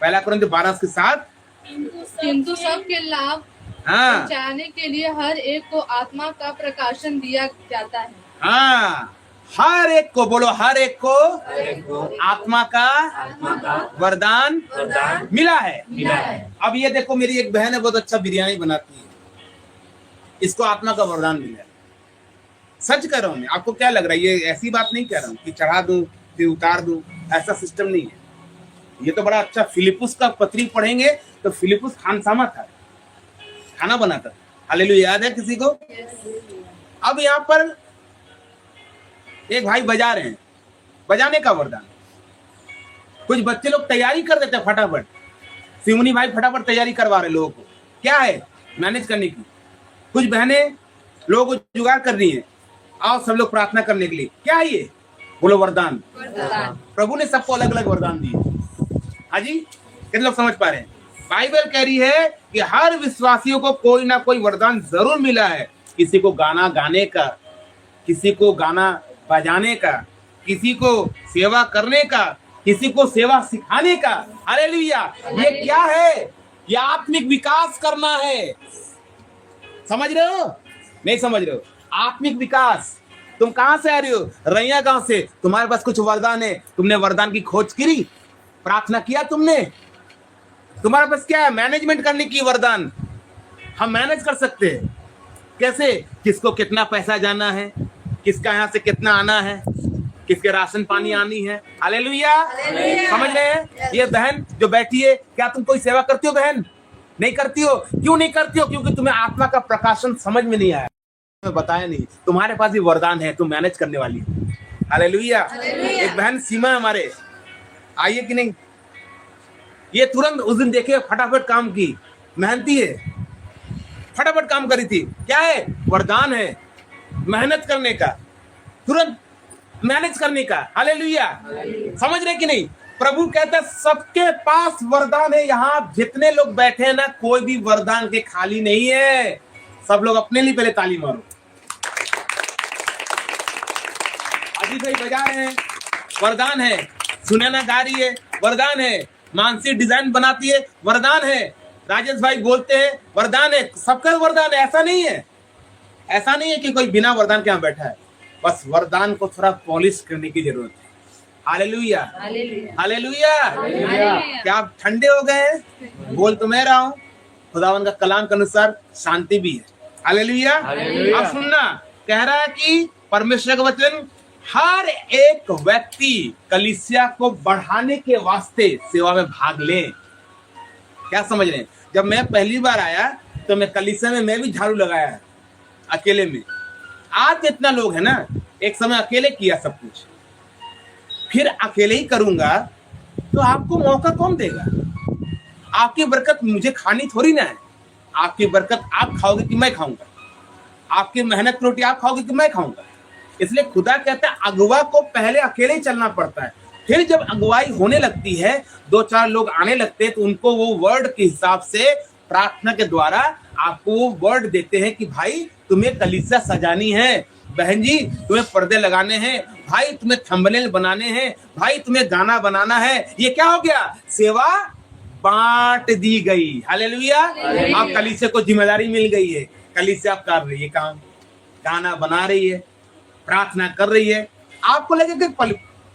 पहला कुरिन्थियों 12:7। किंतु सबके लाभ पहुंचाने के लिए हर एक को आत्मा का प्रकाशन दिया जाता है। हाँ, हर एक को, बोलो हर एक को आत्मा का वरदान मिला है। अब ये देखो, मेरी एक बहन है, बहुत अच्छा बिरयानी बनाती है, इसको आत्मा का वरदान मिला है। सच कह रहा हूं मैं, आपको क्या लग रहा है? ये ऐसी बात नहीं कह रहा हूं कि चढ़ा दूं फिर उतार दूं, ऐसा सिस्टम नहीं है। ये तो बड़ा अच्छा, फिलिपुस का पत्री पढ़ेंगे तो फिलिपुस खानसामा था, खाना बनाता था। हालेलुया, याद है किसी को? अब यहाँ पर एक भाई बजा रहे हैं, बजाने का वरदान। कुछ बच्चे लोग तैयारी कर देते हैं फटाफट, सिमुनी भाई फटाफट तैयारी करवा रहे लोगों को, क्या है? मैनेज करने की। कुछ बहनें लोगों को जुगाड़ कर रही हैं, आओ सब लोग प्रार्थना करने के लिए। क्या है ये? बोलो वरदान। प्रभु ने सबको अलग अलग वरदान दिए। हाँ जी, कितने लोग समझ पा रहे हैं? बाइबल कह रही है कि हर विश्वासियों को कोई ना कोई वरदान जरूर मिला है। किसी को गाना गाने का, किसी को गाना बजाने का, किसी को सेवा करने का, किसी को सेवा सिखाने का। हालेलुया। ये क्या है? ये आत्मिक विकास करना है। समझ रहे हो? नहीं समझ रहे हो? आत्मिक विकास। तुम कहां से आ रहे हो? रैया गांव से। तुम्हारे पास कुछ वरदान है, तुमने वरदान की खोज करी, प्रार्थना किया तुमने। तुम्हारे पास क्या है? मैनेजमेंट करने की वरदान। हम मैनेज कर सकते हैं। कैसे? किसको कितना पैसा जाना है, किसका यहाँ से कितना आना है, किसके राशन पानी आनी है। हालेलुया। समझ रहे हैं? ये बहन जो बैठी है, क्या तुम कोई सेवा करती हो बहन? नहीं करती हो। क्यों नहीं करती हो? क्योंकि तुम्हें आत्मा का प्रकाशन समझ में नहीं आया, तुम्हें बताया नहीं। तुम्हारे पास भी वरदान है, तुम मैनेज करने वाली हो। हालेलुया। एक बहन सीमा हमारे आइए कि नहीं, ये तुरंत उस दिन देखे फटाफट काम की, मेहनती है, फटाफट काम करी थी। क्या है? वरदान है, मेहनत करने का, तुरंत मैनेज करने का। हालेलुया। समझ रहे कि नहीं? प्रभु कहता है सबके पास वरदान है। यहाँ जितने लोग बैठे हैं ना, कोई भी वरदान के खाली नहीं है। सब लोग अपने लिए पहले ताली मारो। अजीत भाई बजा रहे हैं, वरदान है। सुनैना गा रही है, वरदान है। मानसी डिजाइन बनाती है, वरदान है। राजेश भाई बोलते हैं, वरदान है। सबका वरदान है, ऐसा नहीं है। ऐसा नहीं है कि कोई बिना वरदान के यहाँ बैठा है। बस वरदान को थोड़ा पॉलिश करने की जरूरत है। Hallelujah, hallelujah. क्या आप ठंडे हो गए? बोल तो मैं रहा हूँ, खुदावन का कलाम के अनुसार शांति भी है। हालेलुया। अब सुनना, कह रहा है कि परमेश्वर का वचन, हर एक व्यक्ति कलीसिया को बढ़ाने के वास्ते सेवा में भाग ले। क्या समझ रहे हैं? जब मैं पहली बार आया तो मैं कलीसिया में मैं भी झाड़ू लगाया है अकेले में। आज इतना लोग है ना, एक समय अकेले किया सब कुछ, फिर अकेले ही करूंगा तो आपको मौका कौन देगा? आपकी बरकत मुझे खानी थोड़ी ना है। आपकी बरकत आप खाओगे कि मैं खाऊंगा? आपकी मेहनत की रोटी आप खाओगे कि मैं खाऊंगा? इसलिए खुदा कहता है अगुवा को पहले अकेले ही चलना पड़ता है। फिर जब अगुवाई होने लगती है, 2-4 लोग आने लगते हैं, तो उनको वो वर्ड के हिसाब से प्रार्थना के द्वारा आपको वो वर्ड देते हैं कि भाई तुम्हें कलीसिया सजानी है, बहन जी तुम्हें पर्दे लगाने हैं, भाई तुम्हें थंबनेल बनाने हैं, भाई तुम्हें गाना बनाना है। ये क्या हो गया? सेवा बांट दी गई। हालेलुया। आप कलीसिया को जिम्मेदारी मिल गई है, कलीसिया आप कर रही है काम, गाना बना रही है, प्रार्थना कर रही है। आपको लगे कि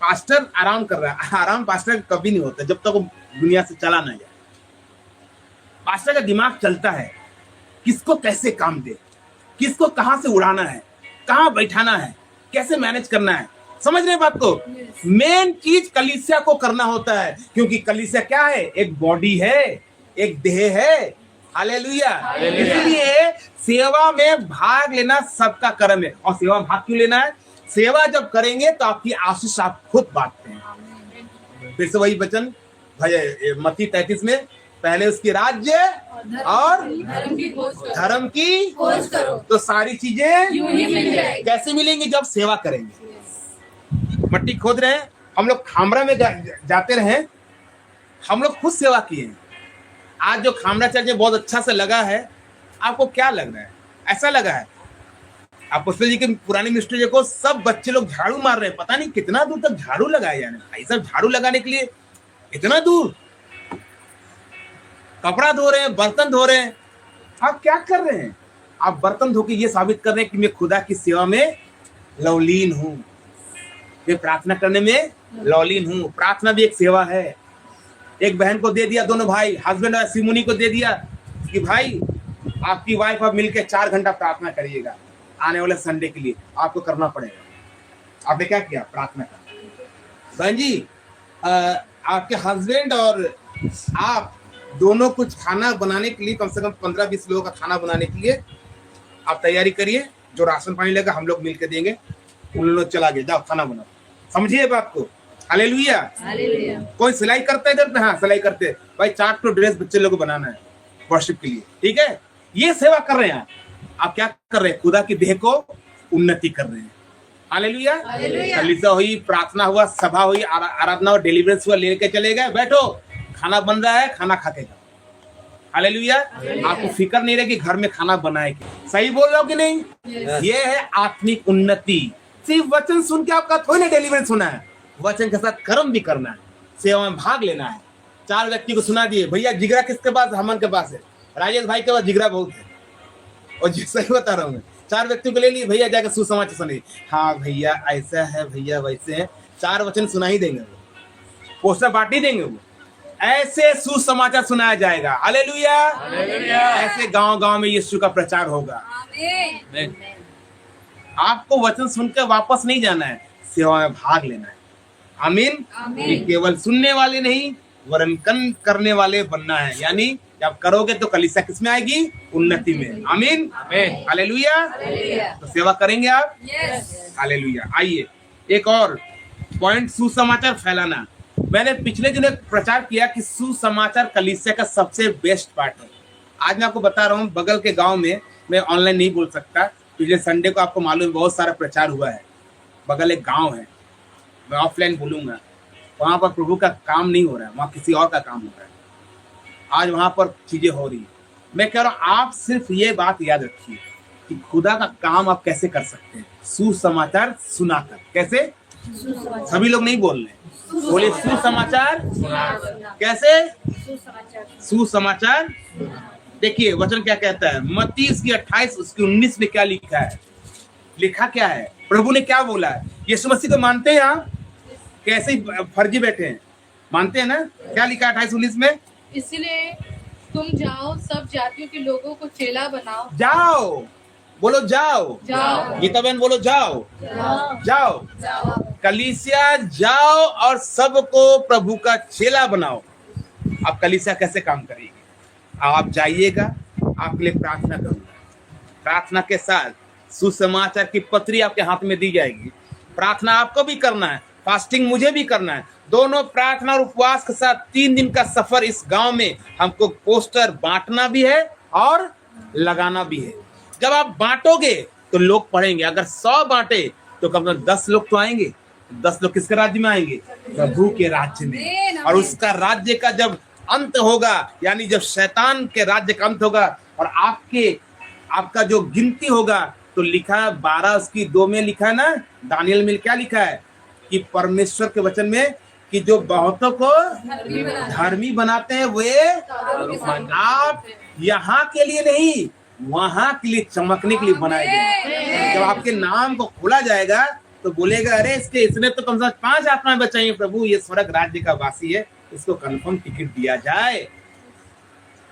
पास्टर आराम कर रहा है। आराम पास्टर कभी नहीं होता जब तक वो दुनिया से चला ना जाए। पास्टर का दिमाग चलता है, किसको कैसे काम दे, किसको कहां से उड़ाना है, कहां बैठाना है, कैसे मैनेज करना है। समझ रहे बात को? मेन चीज कलीसिया को करना होता है, क्योंकि कलीसिया क्या है? एक बॉडी है, एक देह है। हालेलुया। इसलिए सेवा में भाग लेना सबका कर्म है। और सेवा में भाग क्यों लेना है? सेवा जब करेंगे तो आपकी आशीष आप खुद बांटते हैं। फिर से वही वचन मत्ती 33 में, पहले उसकी राज्य और धर्म की खोज करो तो सारी चीजें यूं ही मिल जाएगी। कैसे मिलेंगी? जब सेवा करेंगे। मट्टी खोद रहे हैं हम लोग, खामरा में जाते रहे, हम लोग खुद सेवा किए। आज जो खामरा चर्च बहुत अच्छा से लगा है, आपको क्या लग रहा है? ऐसा लगा है अपोस्तल जी के पुरानी मिनिस्ट्री को सब बच्चे लोग झाड़ू मार रहे हैं। पता नहीं कितना दूर तक झाड़ू लगाए जाने, भाई सब झाड़ू लगाने के लिए इतना दूर, कपड़ा धो रहे हैं, बर्तन धो रहे हैं। आप क्या कर रहे हैं? आप बर्तन धो के ये साबित कर रहे हैं कि मैं खुदा की सेवा में लवलीन हूं, मैं प्रार्थना करने में लवलीन हूं। प्रार्थना भी एक सेवा है। एक बहन को दे दिया, दोनों भाई हस्बैंड और सिमुनी को दे दिया कि भाई आपकी वाइफ अब मिलकर 4 घंटा प्रार्थना करिएगा आने वाले संडे के लिए, आपको करना पड़ेगा। आपने क्या किया? प्रार्थना कर। बहन जी, आपके हस्बैंड और आप दोनों कुछ खाना बनाने के लिए, कम से कम 15-20 लोगों का खाना बनाने के लिए आप तैयारी करिए। जो राशन पानी लगा हम लोग मिलकर देंगे। उन लोग चला गया, जाओ खाना बनाओ। समझिए बात को। हालेलुया। कोई सिलाई करता है इधर पे? हाँ सिलाई करते हैं भाई। 4 तो ड्रेस बच्चे लोग को बनाना है वर्शिप के लिए, ठीक है। ये सेवा कर रहे हैं आप क्या कर रहे हैं? खुदा की देह को उन्नति कर रहे हैं। हालेलुया। कलीसिया हुई, प्रार्थना हुआ, सभा हुई, आराधना हुआ, डिलीवरेंस हुआ, लेके चले गए, बैठो खाना बन रहा है, खाना खा के जाओ। हालेलुया। आपको फिक्र नहीं रहे कि घर में खाना बनाए के। सही बोल रहे हो कि नहीं? ये है आत्मिक उन्नति। सिर्फ वचन सुन के आपका थोड़ी ना डिलीवरेंस होना है, वचन के साथ कर्म भी करना है, सेवा में भाग लेना है। 4 व्यक्ति को सुना दिए, भैया जिगरा किसके पास? हमन के पास है। राजेश भाई के पास जिगरा बहुत है। और सही बता रहा हूँ मैं, 4 व्यक्तियों को ले लिए, भैया जाकर सुसमाचार सुनिए। हाँ भैया ऐसा है, भैया वैसे है। 4 वचन सुना ही देंगे, वो पोस्टर बांट ही देंगे। वो ऐसे सुसमाचार सुनाया जाएगा। हालेलुया। ऐसे गांव-गांव में यीशु का प्रचार होगा। आपको वचन सुनकर वापस नहीं जाना है, सेवा में भाग लेना है। आमीन। केवल सुनने वाले नहीं वरन करने वाले बनना है। यानी जब करोगे तो कलीसिया किसमें आएगी? उन्नति में। आमीन। हालेलुया। तो सेवा करेंगे आप। हालेलुया। आइए एक और पॉइंट, सुसमाचार फैलाना। मैंने पिछले दिनों प्रचार किया कि सुसमाचार कलीसिया का सबसे बेस्ट पार्ट है। आज मैं आपको बता रहा हूँ, बगल के गांव में, मैं ऑनलाइन नहीं बोल सकता, पिछले संडे को आपको मालूम बहुत सारा प्रचार हुआ है। बगल एक गांव है, मैं ऑफलाइन बोलूंगा, वहां पर प्रभु का काम नहीं हो रहा है, वहां किसी और का काम हो रहा है। आज वहां पर चीजें हो रही है। मैं कह रहा हूँ आप सिर्फ ये बात याद रखिए कि खुदा का काम आप कैसे कर सकते हैं, सुसमाचार सुनाकर। कैसे? सभी लोग नहीं बोल रहे, बोले सुसमाचार। कैसे? सुसमाचार। देखिए वचन क्या कहता है, मत्ती 28 उसकी 19 में क्या लिखा है? लिखा क्या है? प्रभु ने क्या बोला है? यीशु मसीह को मानते हैं आप? कैसे फर्जी बैठे हैं? मानते हैं ना? क्या लिखा है 28-19 में? इसलिए तुम जाओ, सब जातियों के लोगों को चेला बनाओ। जाओ, बोलो जाओ। गीता बहन बोलो जाओ। जाओ। कलीसिया जाओ और सबको प्रभु का चेला बनाओ। अब कलीसिया कैसे काम करेगी? आप जाइएगा, आपके लिए प्रार्थना करूंगा। प्रार्थना के साथ सुसमाचार की पत्री आपके हाथ में दी जाएगी। प्रार्थना आपको भी करना है, फास्टिंग मुझे भी करना है। दोनों प्रार्थना और उपवास के साथ 3 दिन का सफर इस गांव में हमको पोस्टर बांटना भी है और लगाना भी है। जब आप बांटोगे तो लोग पढ़ेंगे। अगर 100 बांटे तो कम से कम 10 लोग तो आएंगे। 10 लोग किसके राज्य में आएंगे? प्रभु के राज्य में। और उसका राज्य का जब अंत होगा, यानी जब शैतान के राज्य का अंत होगा और आपका जो गिनती होगा, तो लिखा है 12 उसकी 2 में लिखा है ना, दानियल में क्या लिखा है कि परमेश्वर के वचन में कि जो बहुतों को धर्मी बनाते हैं वे आप यहाँ के लिए नहीं, वहां के लिए चमकने के लिए बनाए गए। जब आपके नाम को खोला जाएगा तो बोलेगा, अरे इसने तो कम से कम 5 आत्माएं बचाई हैं प्रभु, ये स्वर्ग राज्य का वासी है, इसको कंफर्म टिकट दिया जाए।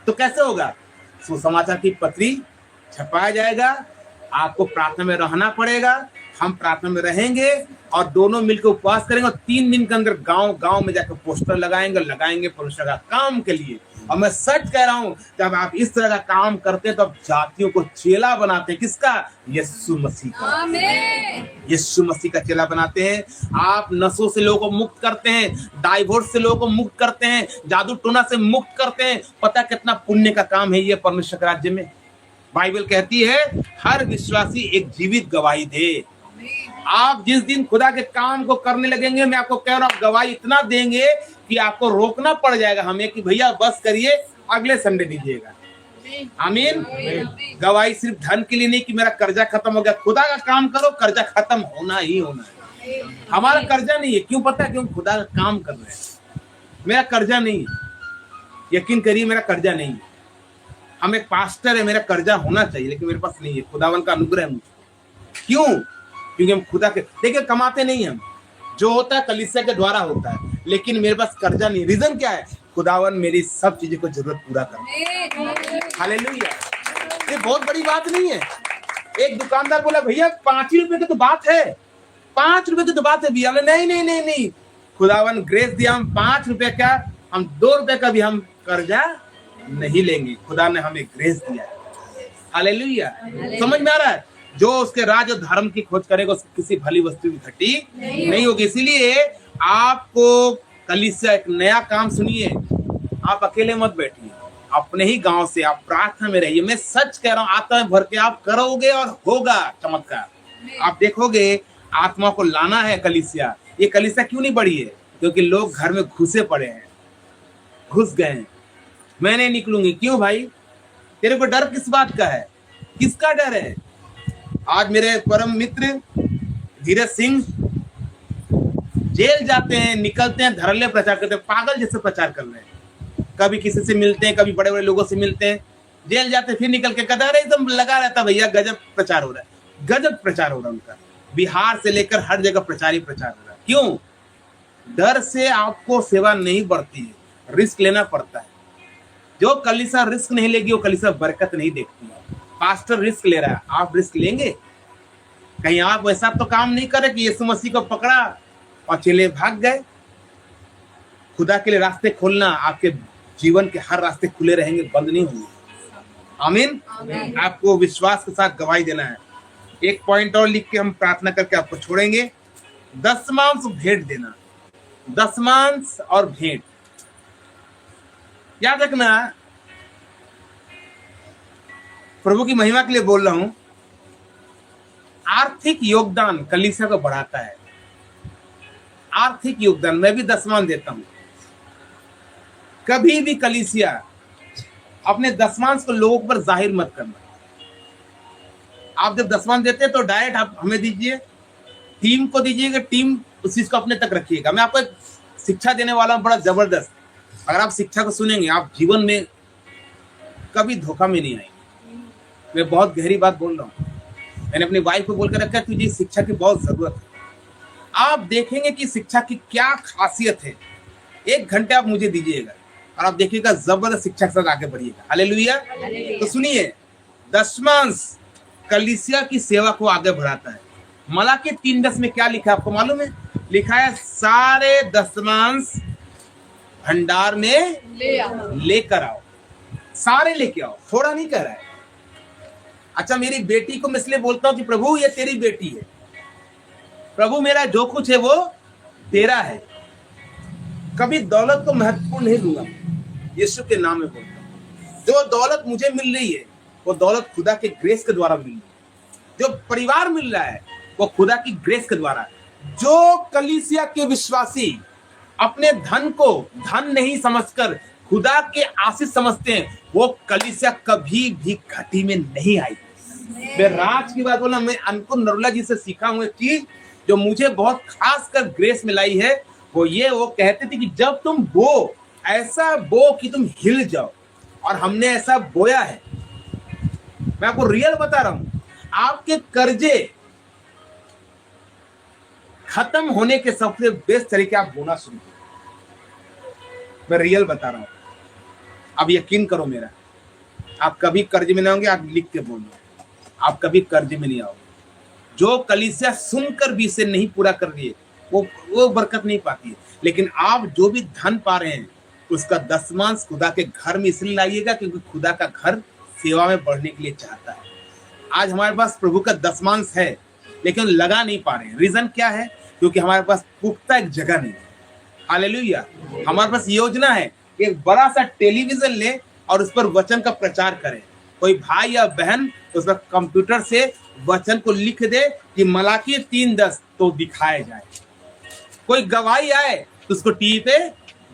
तो कैसे होगा? सुसमाचार की पत्री छपाया जाएगा, आपको प्रार्थना में रहना पड़ेगा, हम प्रार्थना में रहेंगे और दोनों मिलकर उपवास करेंगे और 3 दिन के अंदर गांव-गांव में जाकर पोस्टर लगाएंगे परमेश्वर का काम के लिए। और मैं सच कह रहा हूं, जब आप इस तरह का काम करते हैं तो आप जातियों को चेला बनाते हैं। किसका? यीशु मसीह का। आमीन। यीशु मसीह का चेला बनाते हैं। आप नशों से लोगों को मुक्त करते हैं, डाइवोर्स से लोगों को मुक्त करते हैं, जादू टोना से मुक्त करते हैं। पता कितना पुण्य का काम है ये परमेश्वर के राज्य में। बाइबल कहती है हर विश्वासी एक जीवित गवाही दे। आप जिस दिन खुदा के काम को करने लगेंगे, मैं आपको कह रहा हूं, गवाही इतना देंगे कि आपको रोकना पड़ जाएगा हमें कि भैया बस करिए, अगले संडे दीजिएगा। आमीन। गवाही सिर्फ धन के लिए नहीं कि मेरा कर्जा खत्म हो गया। खुदा का काम करो, कर्जा खत्म होना ही होना है। हमारा कर्जा नहीं है, क्यों पता है? क्यों? खुदा का काम कर रहे हैं। मेरा कर्जा नहीं है, यकीन करिए मेरा कर्जा नहीं है। हम एक पास्टर है, मेरा कर्जा होना चाहिए, लेकिन मेरे पास नहीं है। खुदावन का अनुग्रह है मुझे। क्यों? क्योंकि हम खुदा के देखिए कमाते नहीं, हम जो होता है कलीसिया के द्वारा होता है, लेकिन मेरे पास कर्जा नहीं। रीजन क्या है? खुदावन मेरी सब चीजों को जरूरत पूरा कर। हालेलुया। ये बहुत बड़ी बात नहीं है। एक दुकानदार बोला भैया 5 रुपए की तो बात है, 5 रुपए की तो बात है भैया। नहीं नहीं नहीं नहीं, खुदावन ग्रेस दिया, हम 5 रुपए का, हम 2 रुपए का भी हम कर्जा नहीं लेंगे। खुदा ने हमें ग्रेस दिया है। हालेलुया। समझ में आ रहा है? जो उसके राज और धर्म की खोज करेगा उसकी किसी भली वस्तु की घटी नहीं होगी। इसीलिए आपको कलीसिया एक नया काम सुनिए, आप अकेले मत बैठिए, अपने ही गांव से आप प्रार्थना में रहिए। मैं सच कह रहा हूं, आत्मा में भर के आप करोगे और होगा चमत्कार। आप देखोगे आत्मा को लाना है कलीसिया। ये कलीसिया क्यों नहीं बढ़ी है? क्योंकि लोग घर में घुसे पड़े हैं, घुस गए हैं। मैं नहीं निकलूंगी। क्यों भाई? तेरे को डर किस बात का है? किसका डर है? आज मेरे परम मित्र धीरज सिंह जेल जाते हैं, निकलते हैं, धड़ल्ले प्रचार करते हैं, पागल जैसे प्रचार कर रहे हैं। कभी किसी से मिलते हैं, कभी बड़े बड़े लोगों से मिलते हैं, जेल जाते हैं, फिर निकल के कहता है एकदम लगा रहता भैया गजब प्रचार हो रहा है। गजब प्रचार हो रहा है उनका। बिहार से लेकर हर जगह प्रचार ही प्रचार हो रहा है। क्यों? डर से आपको सेवा नहीं बढ़ती है, रिस्क लेना पड़ता है। जो कलीसिया रिस्क नहीं लेगी वो कलीसिया बरकत नहीं देखती है। पास्टर रिस्क ले रहा है, आप रिस्क लेंगे? कहीं आप वैसा तो काम नहीं करे कि यीशु मसीह को पकड़ा और चेले भाग गए। खुदा के लिए रास्ते खोलना, आपके जीवन के हर रास्ते खुले रहेंगे, बंद नहीं होंगे। आमीन। आपको विश्वास के साथ गवाही देना है। एक पॉइंट और लिख के हम प्रार्थना करके आपको छोड़ेंगे। दशमांश भेंट देना, दशमांश और भेंट। याद रखना, प्रभु की महिमा के लिए बोल रहा हूं, आर्थिक योगदान कलीसिया को बढ़ाता है। आर्थिक योगदान मैं भी दशमांश देता हूं। कभी भी कलीसिया अपने दशमांश को लोगों पर जाहिर मत करना। आप जब दशमांश देते हैं तो डायरेक्ट आप हमें दीजिए, टीम को दीजिएगा, टीम उस चीज को अपने तक रखिएगा। मैं आपको एक शिक्षा देने वाला हूं बड़ा जबरदस्त। अगर आप शिक्षा को सुनेंगे आप जीवन में कभी धोखा में नहीं आएंगे। मैं बहुत गहरी बात बोल रहा हूँ। मैंने अपनी वाइफ को बोलकर रखा है तुझे शिक्षा की बहुत जरूरत है। आप देखेंगे कि शिक्षा की क्या खासियत है। 1 घंटे आप मुझे दीजिएगा और आप देखिएगा जबरदस्त शिक्षा के साथ आगे बढ़िएगा। हालेलुया। तो सुनिए, दशमांश कलीसिया की सेवा को आगे बढ़ाता है। मलाकी 3:10 में क्या लिखा है आपको मालूम है? लिखा है सारे दशमांश भंडार में लेकर आओ। सारे लेके आओ, थोड़ा नहीं कह रहा है। अच्छा, मेरी बेटी को मैं इसलिए बोलता हूं कि प्रभु ये तेरी बेटी है, प्रभु मेरा जो कुछ है वो तेरा है। कभी दौलत को महत्वपूर्ण नहीं दूंगा, यीशु के नाम में बोलता हूं। जो दौलत मुझे मिल रही है वो दौलत खुदा के ग्रेस के द्वारा मिल रही है। जो परिवार मिल रहा है वो खुदा की ग्रेस के द्वारा। जो कलीसिया के विश्वासी अपने धन को धन नहीं समझकर खुदा के आशीष समझते हैं, वो कलीसिया कभी भी घटी में नहीं आई। मैं राज की बात बोला, मैं अंकुर नरुला जी से सीखा हूं एक चीज जो मुझे बहुत खास कर ग्रेस में लाई है। वो कहते थे कि जब तुम बो, ऐसा बो कि तुम हिल जाओ, और हमने ऐसा बोया है। मैं आपको रियल बता रहा हूं, आपके कर्जे खत्म होने के सबसे बेस्ट तरीके आप बोना शुरू करो। मैं रियल बता रहा हूं, अब यकीन करो मेरा, आप कभी कर्ज में नहीं होंगे। आप लिख के बोलो, आप कभी कर्ज में नहीं आओगे। जो कलीसिया सुनकर भी इसे नहीं पूरा कर रही है वो बरकत नहीं पाती है। लेकिन आप जो भी धन पा रहे हैं उसका दसमांश खुदा के घर में इसलिए लाइएगा क्योंकि खुदा का घर सेवा में बढ़ने के लिए चाहता है। आज हमारे पास प्रभु का दसमांश है लेकिन लगा नहीं पा रहे हैं। रीजन क्या है? क्योंकि हमारे पास पुख्ता एक जगह नहीं है। हालेलुया। हमारे पास योजना है कि एक बड़ा सा टेलीविजन ले और उस पर वचन का प्रचार करें। कोई भाई या बहन उस पर कंप्यूटर से वचन को लिख दे कि मलाकी 3:10 तो दिखाया जाए। कोई गवाही आए तो उसको टीवी पे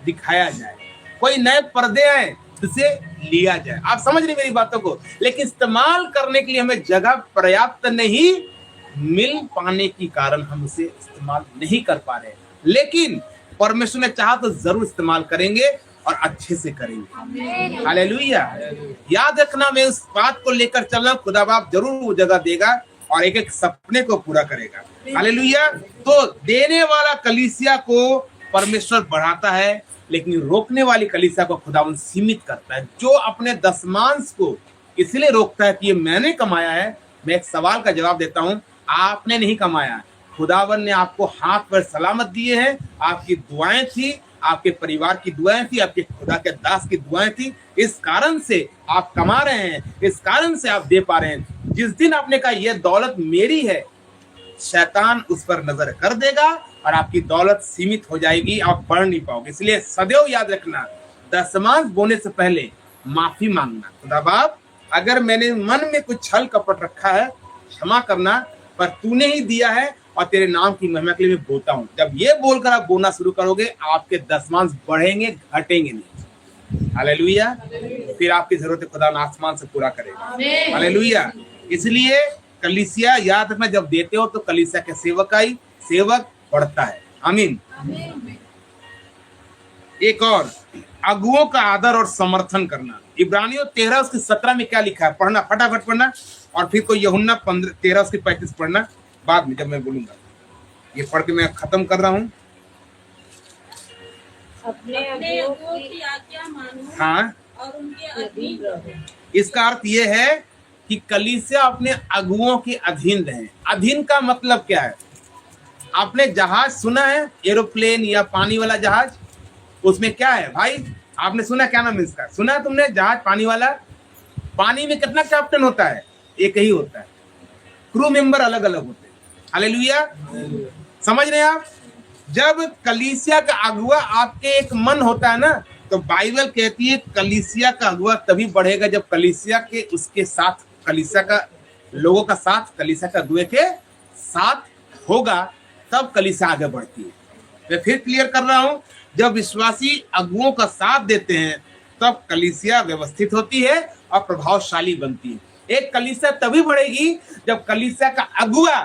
दिखाया जाए। कोई नए पर्दे आए तो उसे लिया जाए। आप समझ रहे मेरी बातों को? लेकिन इस्तेमाल करने के लिए हमें जगह पर्याप्त नहीं मिल पाने के कारण हम उसे इस्तेमाल नहीं कर पा रहे। लेकिन परमेश्वर ने चाहा तो जरूर इस्तेमाल करेंगे और अच्छे से करेंगे। हालेलुया। याद रखना, मैं उस बात को लेकर चल रहा हूं, खुदा बाप जरूर वो जगह देगा और एक एक सपने को पूरा करेगा। हालेलुया। तो देने वाला कलीसिया को परमेश्वर बढ़ाता है, लेकिन रोकने वाली कलीसिया को खुदावन सीमित करता है। जो अपने दसमांश को इसलिए रोकता है कि ये मैंने कमाया है। मैं एक सवाल का जवाब देता हूं, आपने नहीं कमाया, खुदावन ने आपको हाथ पर सलामत दिए हैं। आपकी दुआएं थी, आपके परिवार की दुआएं थी, आपके खुदा के दास की दुआएं थी। इस कारण से आप कमा रहे हैं, इस कारण से आप दे पा रहे हैं। जिस दिन आपने कहा यह दौलत मेरी है, शैतान उस पर नजर कर देगा और आपकी दौलत सीमित हो जाएगी, आप बढ़ नहीं पाओगे। इसलिए सदैव याद रखना, दसमांश बोने से पहले माफी मांगना। खुदा बाप, अगर मैंने मन में कुछ छल कपट रखा है क्षमा करना, पर तूने ही दिया है और तेरे नाम की महिमा के लिए मैं बोता हूँ। जब ये बोलकर आप बोलना शुरू करोगे, आपके दसमांश बढ़ेंगे, घटेंगे नहीं। हालेलुया। फिर आपकी जरूरत खुदा आसमान से पूरा करेगा। हालेलुया। इसलिए कलीसिया याद रखना, जब देते हो तो कलीसिया के सेवक बढ़ता है। आमीन। एक और, अगुओं का आदर और समर्थन करना। इब्रानियों 13:17 में क्या लिखा है? पढ़ना, फटाफट पढ़ना। और फिर कोई यूहन्ना 13:35 पढ़ना बाद में जब मैं बोलूंगा। ये पढ़ के मैं खत्म कर रहा हूँ। अपने अगुओं की आज्ञा मानो। हाँ, और उनके अधीन रहो। इसका अर्थ ये है कि कलीसिया अपने अगुओं के अधीन रहे। अधीन का मतलब क्या है? आपने जहाज सुना है, एरोप्लेन या पानी वाला जहाज? उसमें क्या है भाई? आपने सुना, क्या नाम है इसका? सुना है तुमने? जहाज पानी वाला। पानी में कितना कैप्टन होता है? एक ही होता है। क्रू मेंबर अलग अलग होते हैं। हालेलुया। समझ रहे हैं आप? जब कलीसिया का अगुआ आपके एक मन होता है ना, तो बाइबल कहती है कलीसिया का अगुआ तभी बढ़ेगा जब कलीसिया के उसके साथ, कलीसिया का लोगों का साथ, कलीसिया का अगुए के साथ होगा, तब कलीसिया आगे बढ़ती है। मैं फिर क्लियर कर रहा हूं, जब विश्वासी अगुओं का साथ देते हैं तब कलीसिया व्यवस्थित होती है और प्रभावशाली बनती है। एक कलीसिया तभी बढ़ेगी जब कलीसिया का अगुआ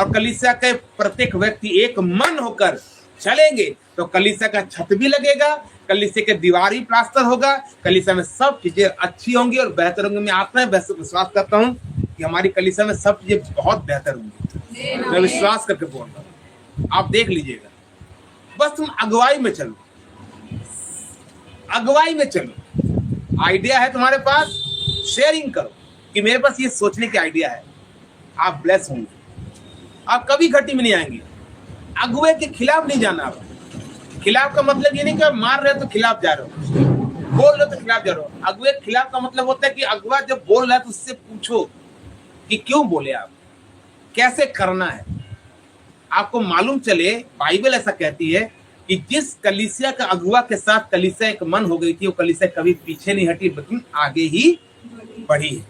और कलीसिया के प्रत्येक व्यक्ति एक मन होकर चलेंगे, तो कलीसिया का छत भी लगेगा, कलीसिया के दीवारी प्लास्टर होगा, कलीसिया में सब चीजें अच्छी होंगी और बेहतर होंगी। मैं आत्मा में विश्वास करता हूँ कि हमारी कलीसिया में सब चीजें बहुत बेहतर होंगी। मैं विश्वास करके बोल रहा हूँ, आप देख लीजिएगा। बस तुम अगुवाई में चलो, अगुवाई में चलो। आइडिया है तुम्हारे पास, शेयरिंग करो कि मेरे पास ये सोचने की आइडिया है। आप ब्लेस होंगे, आप कभी घटी में नहीं आएंगे। अगुए के खिलाफ नहीं जाना। आप खिलाफ का मतलब ये नहीं कि आप मार रहे हो तो खिलाफ जा रहे हो, बोल रहे हो तो खिलाफ जा रहे हो। अगुए के खिलाफ का मतलब होता है कि अगुआ जब बोल रहा है तो उससे पूछो कि क्यों बोले, आप कैसे करना है, आपको मालूम चले। बाइबल ऐसा कहती है कि जिस कलीसिया का अगुआ के साथ कलीसिया एक मन हो गई थी, वो कलीसिया कभी पीछे नहीं हटी बल्कि आगे ही बढ़ी है।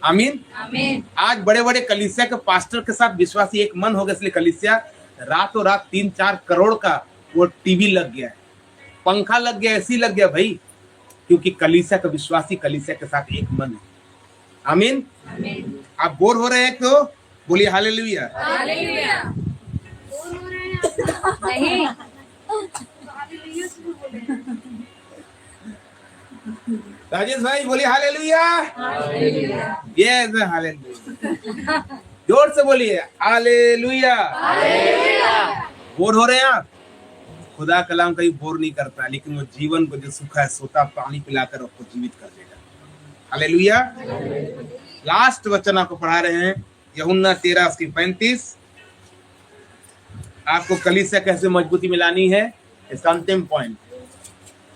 आमीन। आमीन। आज बड़े बड़े कलीसिया के पास्टर के साथ विश्वासी एक मन हो गया, इसलिए कलीसिया रातों रात 3-4 करोड़ का वो टीवी लग गया है, पंखा लग गया, एसी लग गया भाई, क्योंकि कलीसिया का विश्वासी कलीसिया के साथ एक मन है। आमीन। आप बोर हो रहे हैं तो बोलिए हालेलुया। हालेलुया। नहीं, राजेश भाई बोलिए हालेलुया। Yes hallelujah. जोर से बोलिए हालेलुया। बोर हो रहे हैं आप? खुदा कलाम कहीं बोर नहीं करता, लेकिन वो जीवन को जो सूखा है सोता पानी पिलाकर आपको जीवित कर देगा। हालेलुया। लास्ट वचन आपको पढ़ा रहे हैं, यूहन्ना 13:35। आपको कलीसिया कैसे मजबूती मिलानी है, इसका अंतिम पॉइंट।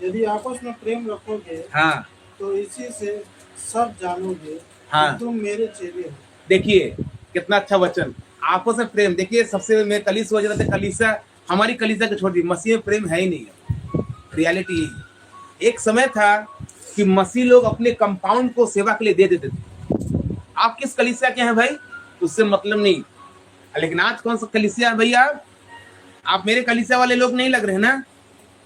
यदि आपस में प्रेम रखोगे हाँ तो इसी से सब जानोगे हाँ। कि तुम मेरे चेले हो। देखिए कितना अच्छा वचन, आपस में प्रेम। देखिए सबसे मैं कल ही सोच रहा था, कलीसिया हमारी कलीसिया को छोड़ दी, मसीह में प्रेम है ही नहीं है। रियलिटी यही, एक समय था कि मसीह लोग अपने कंपाउंड को सेवा के लिए दे देते थे। आप किस कलीसिया के हैं भाई, उससे मतलब नहीं। लेकिन आज कौन सा कलीसिया है भैया, आप मेरे कलीसिया वाले लोग नहीं लग रहे ना।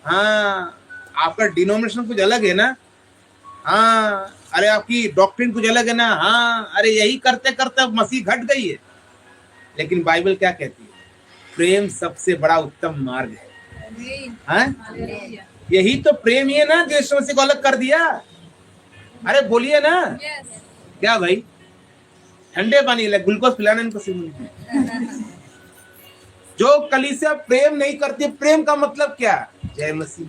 हाँ, आपका डिनोमिनेशन कुछ अलग है ना। हाँ, अरे आपकी डॉक्ट्रिन कुछ अलग है ना। हाँ, अरे यही करते करते मसीह घट गई है। लेकिन बाइबल क्या कहती है, प्रेम सबसे बड़ा उत्तम मार्ग है। हाँ? यही तो प्रेम ही है ना जो यीशु मसीह को अलग कर दिया। अरे बोलिए ना। क्या भाई, ठंडे पानी लग ग्लूकोज पिलाना इनको सिर्फ। जो कलीसिया प्रेम नहीं करती, प्रेम का मतलब क्या, जय मसीह,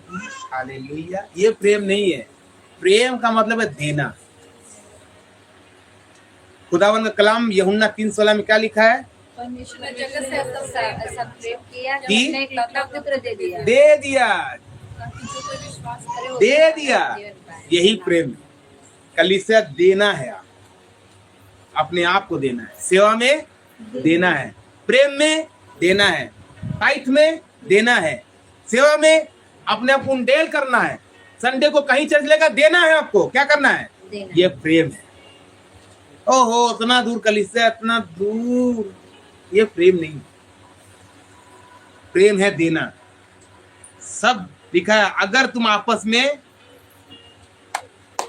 हालेलुया, ये प्रेम नहीं है। प्रेम का मतलब है देना। खुदावन का कलाम यूहन्ना 3:16 में क्या लिखा है, परमेश्वर ने जगत से ऐसा प्रेम किया कि कि अपने इकलौता पुत्र दे दिया, दे दिया, ताकि जो कोई विश्वास करे वो दे दिया। जीवन पाए। यही प्रेम है। कलीसिया देना है, अपने आप को देना है, सेवा में देना है, प्रेम में देना है, टाइट में देना है, सेवा में अपने आप को उंडेल करना है, संडे को कहीं चर्च लेगा देना है, आपको क्या करना है, ये प्रेम है। ओहो इतना दूर कलीसिया, इतना दूर, ये प्रेम नहीं। प्रेम है देना। सब लिखा है, अगर तुम आपस में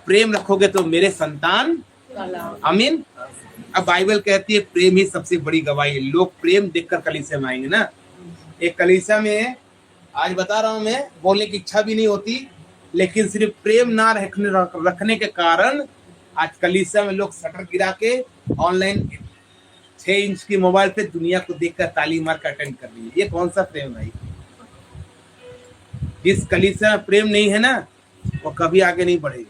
प्रेम रखोगे तो मेरे संतान, आमीन। अब बाइबल कहती है प्रेम ही सबसे बड़ी गवाही है। लोग प्रेम देखकर कलीसिया में आएंगे ना। एक कलीसिया में आज बता रहा हूं मैं, बोलने की इच्छा भी नहीं होती, लेकिन सिर्फ प्रेम ना रखने के कारण आज कलीसिया में लोग शटर गिरा के ऑनलाइन 6 इंच की मोबाइल पे दुनिया को देखकर ताली मार कर अटेंड कर रही है। ये कौन सा प्रेम भाई। जिस कलीसिया में प्रेम नहीं है ना, वो कभी आगे नहीं बढ़ेगी।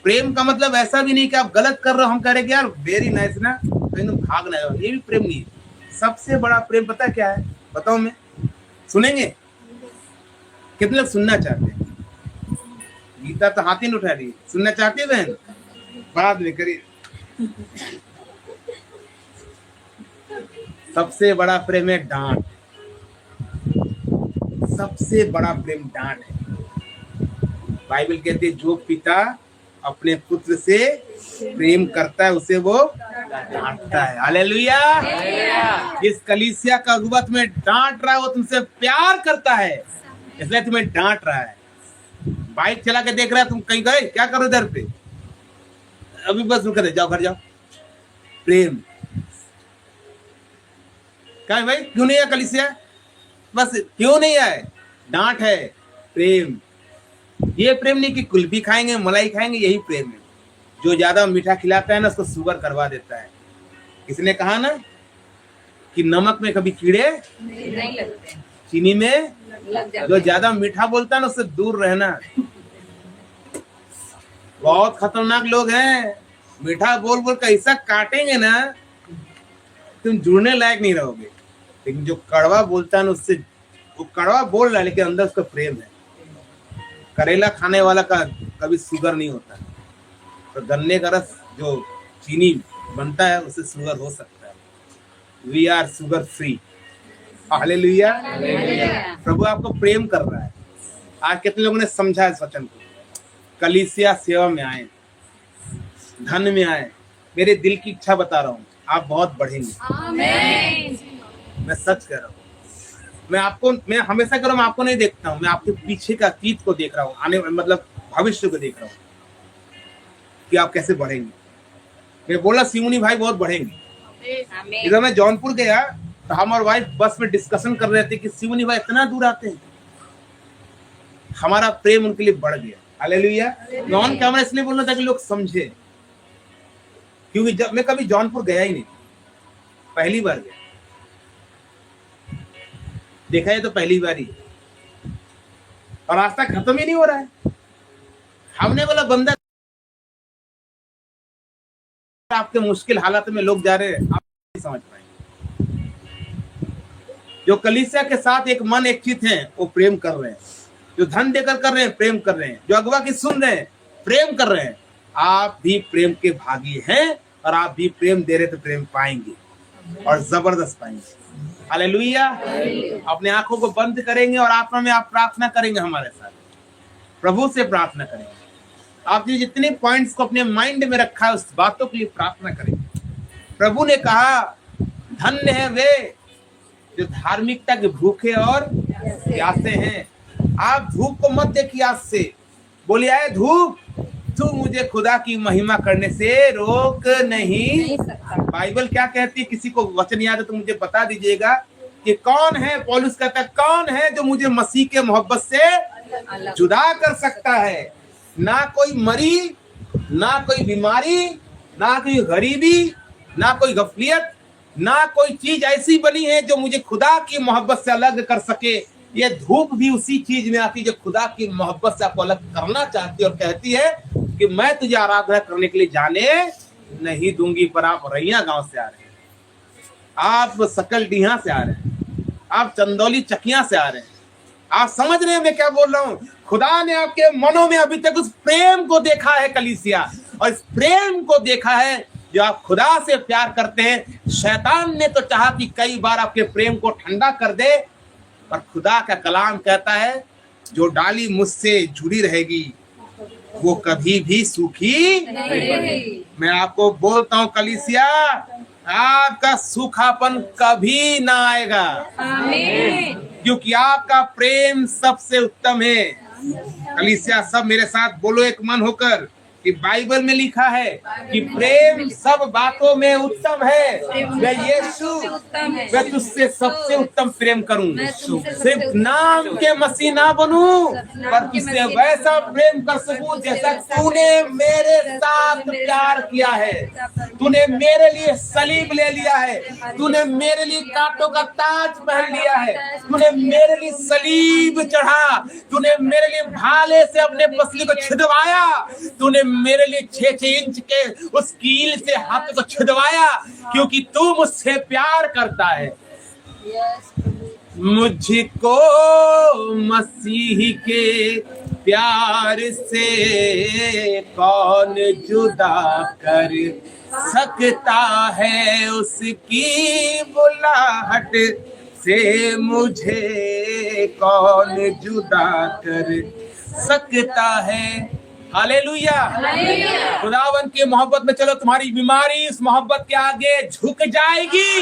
प्रेम का मतलब ऐसा भी नहीं कि आप गलत कर रहे हो, हम कह रहे कि यार वेरी नाइस ना, तो तुम भाग ना जाओ, ये भी प्रेम नहीं है। सबसे बड़ा प्रेम पता क्या है, बताओ मैं, सुनेंगे? कितने लोग सुनना चाहते हैं? गीता तो हाथ ही नहीं उठा रही, सुनना चाहती है बहन? बाद में करिए। सबसे बड़ा प्रेम है डांट। सबसे बड़ा प्रेम डांट है। बाइबल कहती है जो पिता अपने पुत्र से प्रेम करता है उसे वो डांटता है। हालेलुया। जिस कलीसिया का अगुवा तुम्हें डांट रहा है वो तुमसे प्यार करता है, इसलिए तुम्हें डांट रहा है। बाइक चला के देख रहा है, तुम कहीं गए, क्या करो इधर पे, अभी बस रुक जाओ, घर जाओ। प्रेम क्या भाई, क्यों नहीं आया कलीसिया? बस क्यों नहीं आए? डांट है। प्रेम, ये प्रेम नहीं कि कुल्फी खाएंगे, मलाई खाएंगे, यही प्रेम है। जो ज्यादा मीठा खिलाता है ना, उसको शुगर करवा देता है। किसने कहा ना कि नमक में कभी कीड़े नहीं लगते, चीनी में लग जाते। जो ज्यादा मीठा बोलता है ना, उससे दूर रहना। बहुत खतरनाक लोग हैं, मीठा बोल बोल कर ऐसा काटेंगे ना, तुम जुड़ने लायक नहीं रहोगे। लेकिन जो कड़वा बोलता है ना, उससे, वो कड़वा बोल रहा है लेकिन अंदर उसका प्रेम है। करेला खाने वाला का कभी शुगर नहीं होता, तो गन्ने का रस जो चीनी बनता है उससे शुगर हो सकता है। We are sugar free. Hallelujah. प्रभु आपको प्रेम कर रहा है। आज कितने लोगों ने समझा इस वचन को? कलीसिया सेवा में आए, धन में आए। मेरे दिल की इच्छा बता रहा हूँ, आप बहुत बढ़ेंगे। आमीन। मैं सच कह रहा हूँ। मैं हमेशा कह रहा हूँ, मैं आपको नहीं देखता हूँ, मैं आपके पीछे का अतीत को देख रहा हूँ, आने मतलब भविष्य को देख रहा हूँ कि आप कैसे बढ़ेंगे। मैं बोला सिमुनी भाई बहुत बढ़ेंगे। इधर मैं जौनपुर गया तो हम और वाइफ बस में डिस्कशन कर रहे थे कि सिमुनी भाई इतना दूर आते हैं। हमारा प्रेम उनके लिए बढ़ गया। हालेलुया। मैं ऑन कैमरा इसलिए बोलना था कि लोग समझे, क्योंकि जब मैं कभी जौनपुर गया ही नहीं, पहली बार गया। देखा है तो पहली बार ही, और रास्ता खत्म ही नहीं हो रहा है। हमने बोला बंदा, आपके मुश्किल हालात में लोग जा रहे हैं, आप नहीं समझ पाएंगे। जो कलीसिया के साथ एक मन एक चित है, वो प्रेम कर रहे हैं। जो धन देकर कर रहे हैं प्रेम कर रहे हैं, जो अगवा की सुन रहे हैं प्रेम कर रहे हैं, आप भी प्रेम के भागी हैं और आप भी प्रेम दे रहे तो प्रेम पाएंगे और जबरदस्त पाएंगे। हालेलुया। अपने आंखों को बंद करेंगे और आत्मा में आप प्रार्थना करेंगे, हमारे साथ प्रभु से प्रार्थना करेंगे। आपने जितने पॉइंट्स को अपने माइंड में रखा है उस बातों के लिए प्रार्थना करेंगे। प्रभु ने कहा धन्य है वे जो धार्मिकता के भूखे और प्यासे हैं। आप धूप को मत देखिए आज से, बोलिए आए धूप तू मुझे खुदा की महिमा करने से रोक नहीं सकता। बाइबल क्या कहती है? किसी को वचन याद है तो मुझे बता दीजिएगा कि कौन है, पौलुस कहता है कौन है जो मुझे मसीह के मोहब्बत से जुदा कर सकता है। ना कोई मरी, ना कोई बीमारी, ना कोई गरीबी, ना कोई गफलियत, ना कोई चीज ऐसी बनी है जो मुझे खुदा की मोहब्बत से अलग कर सके। ये धूप भी उसी चीज में आती है जो खुदा की मोहब्बत से आपको अलग करना चाहती है और कहती है कि मैं तुझे आराधना करने के लिए जाने नहीं दूंगी। पर आप रैया गांव से आ रहे हैं, आप सकल डीहा से आ रहे हैं, आप चंदौली चकिया से आ रहे हैं, आप समझ रहे हैं मैं क्या बोल रहा हूँ? खुदा ने आपके मनों में अभी तक उस प्रेम को देखा है कलीसिया, और इस प्रेम को देखा है जो आप खुदा से प्यार करते हैं। शैतान ने तो चाहा कि कई बार आपके प्रेम को ठंडा कर दे, पर खुदा का कलाम कहता है जो डाली मुझसे जुड़ी रहेगी वो कभी भी सूखी नहीं। मैं आपको बोलता हूँ कलीसिया, आपका सूखापन कभी ना आएगा, क्योंकि आपका प्रेम सबसे उत्तम है। कलीसिया सब मेरे साथ बोलो एक मन होकर कि बाइबल में लिखा है कि प्रेम सब बातों में उत्तम है। मैं यीशु, मैं तुझसे सबसे उत्तम प्रेम करूं। सिर्फ नाम के मसीह ना बनूं, पर तुझसे वैसा प्रेम कर सकूं जैसा तूने मेरे साथ प्यार किया है। तूने मेरे लिए सलीब ले लिया है, तूने मेरे लिए कांटों का ताज पहन लिया है, तूने मेरे लिए सलीब चढ़ा, तूने मेरे लिए भाले से अपने पसली को छिदवाया, तूने मेरे लिए 6-6 इंच के उस कील से हाथ को छिदवाया, क्योंकि तू मुझसे प्यार करता है। मुझको मसीह के प्यार से कौन जुदा कर सकता है, उसकी बुलाहट से मुझे कौन जुदा कर सकता है। हालेलुया। खुदावन की मोहब्बत में चलो, तुम्हारी बीमारी उस मोहब्बत के आगे झुक जाएगी,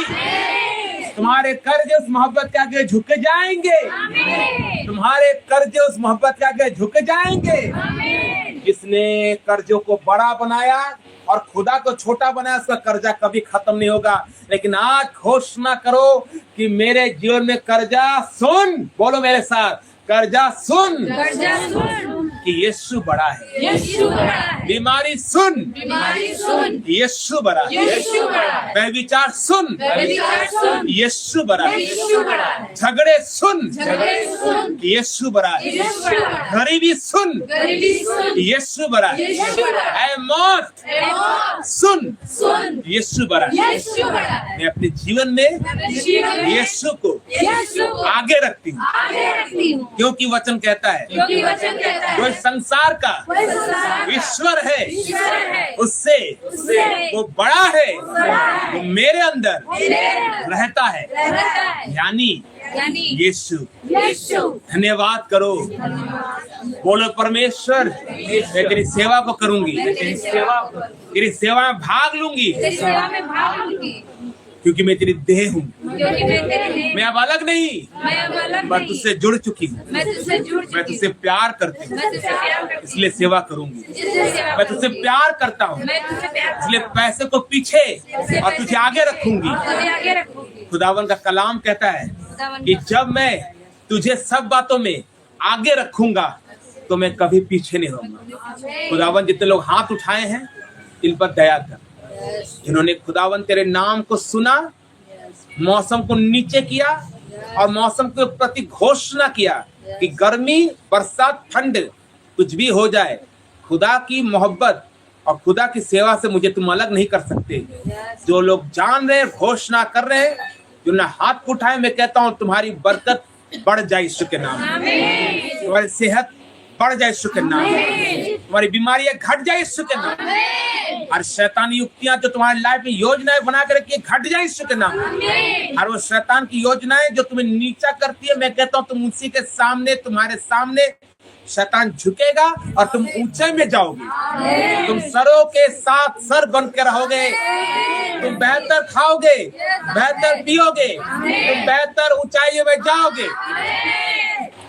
तुम्हारे कर्ज उस मोहब्बत के आगे झुक जाएंगे, तुम्हारे कर्ज उस मोहब्बत के आगे झुक जाएंगे। जिसने कर्जों को बड़ा बनाया और खुदा को छोटा बनाया, उसका कर्जा कभी खत्म नहीं होगा। लेकिन आज घोषणा करो कि मेरे जीवन में कर्जा सुन, बोलो मेरे साथ, कर्जा सुन, कि यीशु बड़ा है, यीशु बड़ा है। बीमारी सुन, बीमारी सुन, यीशु बड़ा है, यीशु बड़ा है। व्यभिचार सुन, व्यभिचार सुन, यीशु बड़ा है, यीशु बड़ा है। झगड़े सुन, झगड़े सुन, यीशु बड़ा है, यीशु बड़ा है। गरीबी सुन, गरीबी सुन, यीशु बड़ा है, यीशु बड़ा है। मौत सुन, सुन, यीशु बड़ा है, यीशु बड़ा है। मैं अपने जीवन में यीशु को आगे रखती हूँ, क्योंकि वचन कहता है कोई संसार का ईश्वर है, उससे वो बड़ा है, वो मेरे अंदर रहता है, यानी यीशु। धन्यवाद करो, बोलो परमेश्वर मैं तेरी सेवा को करूंगी, तेरी सेवा में भाग लूंगी, क्योंकि मैं तेरी देह हूँ, मैं अब अलग नहीं, मैं तुझसे जुड़ चुकी हूँ, मैं तुझसे प्यार करती हूँ, इसलिए सेवा करूंगी। मैं तुझसे प्यार करता हूँ, इसलिए पैसे को पीछे और तुझे आगे रखूंगी। खुदावन का कलाम कहता है कि जब मैं तुझे सब बातों में आगे रखूंगा तो मैं कभी पीछे नहीं रहूंगा। खुदावन जितने लोग हाथ उठाए हैं इन पर दया कर, जिन्होंने खुदावन तेरे नाम को सुना, मौसम को नीचे किया और मौसम के प्रति घोषणा किया कि गर्मी, बरसात, ठंड कुछ भी हो जाए, खुदा की मोहब्बत और खुदा की सेवा से मुझे तुम अलग नहीं कर सकते। जो लोग जान रहे, घोषणा कर रहे हैं, जो ना हाथ उठाए, मैं कहता हूँ तुम्हारी बरकत बढ़ जाए यीशु के नाम में। तुम्हारी सेहत बढ़ जाए यीशु के नाम में, तुम्हारी बीमारियां घट जाए यीशु के नाम में, और शैतानी युक्तियां जो तुम्हारी लाइफ में योजनाएं बना कर रखी है घट जाए यीशु के नाम में। और वो शैतान की योजनाएं जो तुम्हें नीचा करती है, मैं कहता हूं तुम उसी के सामने, तुम्हारे सामने शैतान झुकेगा और तुम ऊंचाई में जाओगे। तुम सरों के साथ सर बन के रहोगे, तुम बेहतर खाओगे, बेहतर पियोगे, तुम बेहतर ऊंचाइयों में जाओगे।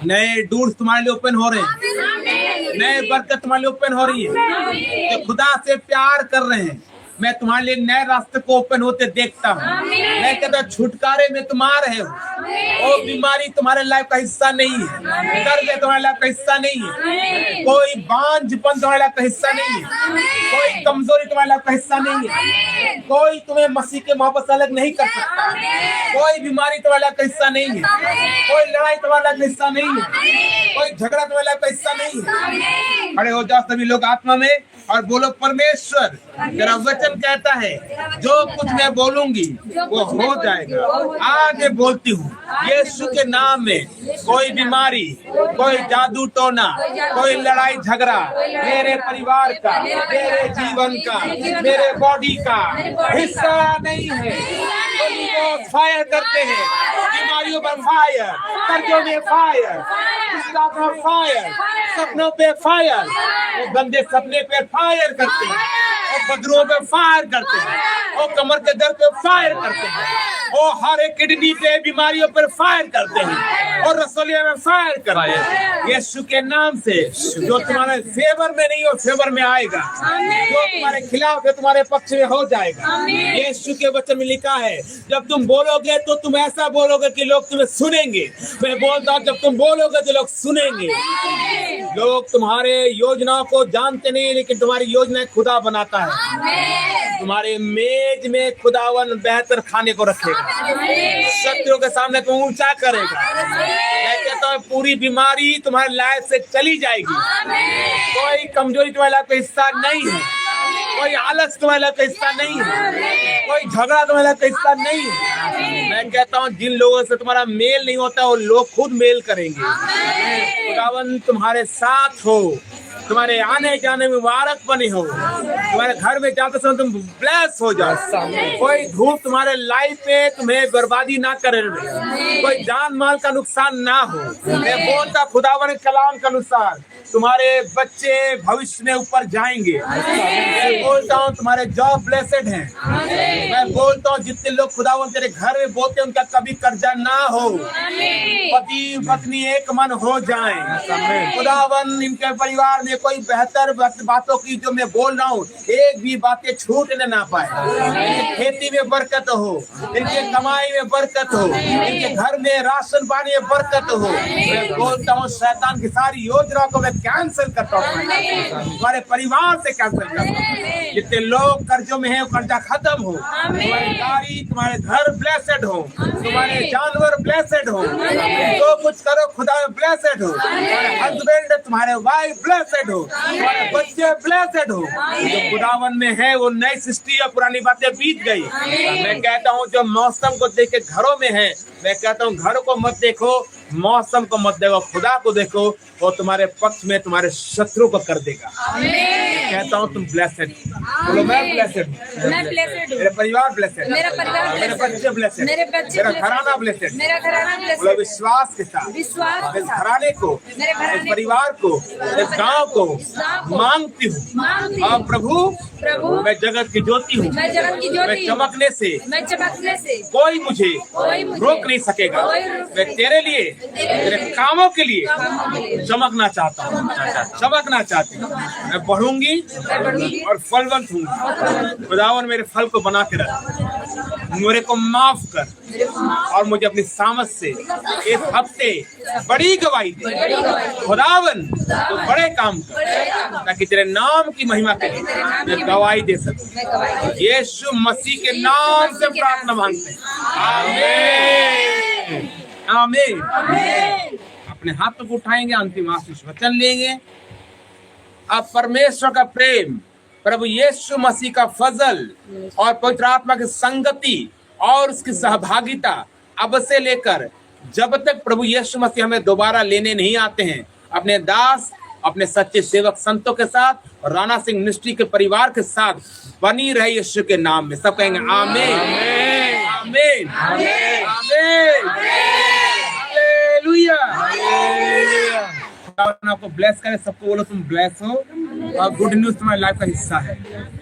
नए डोर्स तुम्हारे लिए ओपन हो रहे हैं, नए बरकत तुम्हारे लिए ओपन हो रही है। जो खुदा से प्यार कर रहे हैं, मैं तुम्हारे लिए नए रास्ते को ओपन होते देखता हूँ। मैं कहता हूँ छुटकारे में तुम आ रहे हो। वो बीमारी तुम्हारे लाइफ का हिस्सा नहीं है, दर्द तुम्हारे लाइफ का हिस्सा नहीं है, कोई बांझपन तुम्हारे लाइफ का हिस्सा नहीं है, कोई कमजोरी तुम्हारे लाइफ का हिस्सा नहीं है, कोई तुम्हें मसीह के मोहब्बत से अलग नहीं कर सकता, कोई बीमारी तुम्हारे लाइफ का हिस्सा नहीं है, कोई लड़ाई तुम्हारे लाइफ का हिस्सा नहीं है, कोई झगड़ा तुम्हारे लाइफ का हिस्सा नहीं है। खड़े हो जाओ सभी लोग आत्मा में और बोलो, परमेश्वर तेरा वचन कहता है जो कुछ मैं बोलूंगी वो हो जाएगा। आगे बोलती हूँ यीशु के नाम में, कोई बीमारी, कोई जादू टोना, कोई लड़ाई झगड़ा मेरे परिवार का, मेरे जीवन का, मेरे बॉडी का हिस्सा नहीं है। फायर करते हैं, बीमारियों पर फायर, कर्जों में फायर, फायर, सपनों पे फायर, वो गंदे सपने पे फायर करते हैं, और बदरों पे फायर करते हैं, और कमर के दर्द पे फायर करते हैं, और हर एक किडनी पे बीमारियों पर फायर करते हैं, और रसोलिया में फायर करते हैं। यीशु के नाम से जो तुम्हारे फेवर में नहीं हो फेवर में आएगा, जो तुम्हारे खिलाफ है तुम्हारे पक्ष में हो जाएगा। यीशु के वचन में लिखा है जब तुम बोलोगे तो तुम ऐसा बोलोगे कि लोग तुम्हें सुनेंगे। मैं बोलता हूँ जब तुम बोलोगे तो लोग सुनेंगे। लोग तुम्हारे योजनाओं को जानते नहीं, लेकिन तुम्हारी योजनाएं खुदा बनाता है। तुम्हारे मेज में खुदावन बेहतर खाने को रखेगा, शत्रुओं के सामने तुम ऊंचा करेगा। मैं कहता हूँ पूरी बीमारी तुम्हारी लाइफ से चली जाएगी। कोई कमजोरी तुम्हारे लाइफ का हिस्सा नहीं है, कोई आलस तुम्हारे लाइफ का हिस्सा नहीं है, कोई झगड़ा तुम्हारे लाइफ का हिस्सा नहीं है। मैं कहता हूँ जिन लोगों से तुम्हारा मेल नहीं होता वो लोग खुद मेल करेंगे। खुदावन तुम्हारे साथ हो, तुम्हारे आने जाने में मुबारक बने हो, तुम्हारे घर में जाते समय तुम ब्लेस हो जाओ। कोई धूप तुम्हारे लाइफ में तुम्हें बर्बादी ना करे, कोई जान माल का नुकसान ना हो। मैं बोलता खुदावन के कलाम के अनुसार तुम्हारे बच्चे भविष्य में ऊपर जाएंगे। मैं बोलता हूँ तुम्हारे जॉब ब्लेसेड हैं। मैं बोलता हूँ जितने लोग खुदावन तेरे घर में बोलते हैं उनका कभी कर्जा ना हो, पति पत्नी एक मन हो जाएं। खुदावन इनके परिवार में कोई बेहतर बातों की जो मैं बोल रहा हूँ एक भी बातें छूटने ना पाए। इनकी खेती में बरकत हो, इनके कमाई में बरकत हो, इनके घर में राशन पानी में बरकत हो। मैं बोलता हूँ शैतान की सारी योजनाओं को मैं कैंसिल करता हूँ, तुम्हारे परिवार से कैंसिल करता हूँ। जितने लोग कर्जों में हैं कर्जा खत्म हो, तुम्हारी गाड़ी तुम्हारे घर ब्लेसेड हो, तुम्हारे जानवर ब्लेसेड हो, जो कुछ करो खुदा ब्लेसेड हो, तुम्हारे हस्बैंड तुम्हारे वाइफ ब्लेसेड हो, तुम्हारे बच्चे ब्लेसेड हो। जो खुदावन में है वो नई सृष्टि और पुरानी बातें बीत गई। मैं कहता हूँ जो मौसम को देख के घरों में है, मैं कहता हूँ घरों को मत देखो, मौसम को मत देखो, खुदा को देखो, वो तुम्हारे पक्ष में तुम्हारे शत्रु को कर देगा। कहता हूँ तुम ब्लेसेड, बोलो मैं ब्लेसेड, मैं ब्लेसेड हूँ, मेरे परिवार ब्लेसेड, मेरा परिवार मेरे बच्चे ब्लेसेड, मेरा घराना ब्लेसेड, मेरा घराना बोलो ब्लेसेड, विश्वास के साथ विश्वास इस घराने को, इस परिवार को, इस गांव को मांगती हूँ। और प्रभु मैं जगत की ज्योति हूँ, मैं जगत की मैं ज्योति हूँ, चमकने से मैं चमकने से कोई मुझे रोक नहीं सकेगा। मैं तेरे लिए, तेरे कामों के लिए चमकना चाहता हूँ, चमकना चाहती हूँ। मैं बढ़ूंगी और फलवंत हूँ। खुदावन मेरे फल को बना के रख, मेरे को माफ कर और मुझे अपनी सामर्थ से इस हफ्ते बड़ी गवाही दे। खुदावन तो बड़े काम कर ताकि तेरे नाम की महिमा के लिए मैं गवाही दे सकूं। यीशु मसीह के नाम से प्रार्थना मांगते हैं, आमीन आमीन। अपने हाथों को उठाएंगे, अंतिम आशीष वचन लेंगे। अब परमेश्वर का प्रेम, प्रभु यीशु मसीह का फजल और पवित्र आत्मा की संगति और उसकी सहभागिता अब से लेकर जब तक प्रभु यीशु मसीह हमें दोबारा लेने नहीं आते हैं, अपने दास, अपने सच्चे सेवक संतों के साथ और राणा सिंह मिनिस्ट्री के परिवार के साथ बनी रहे यीशु के नाम में। सब कहेंगे आमीन, आमीन, आमीन, हालेलुया। आपको ब्लेस करे, सबको बोलो तुम ब्लेस हो और गुड न्यूज तुम्हारी लाइफ का हिस्सा है।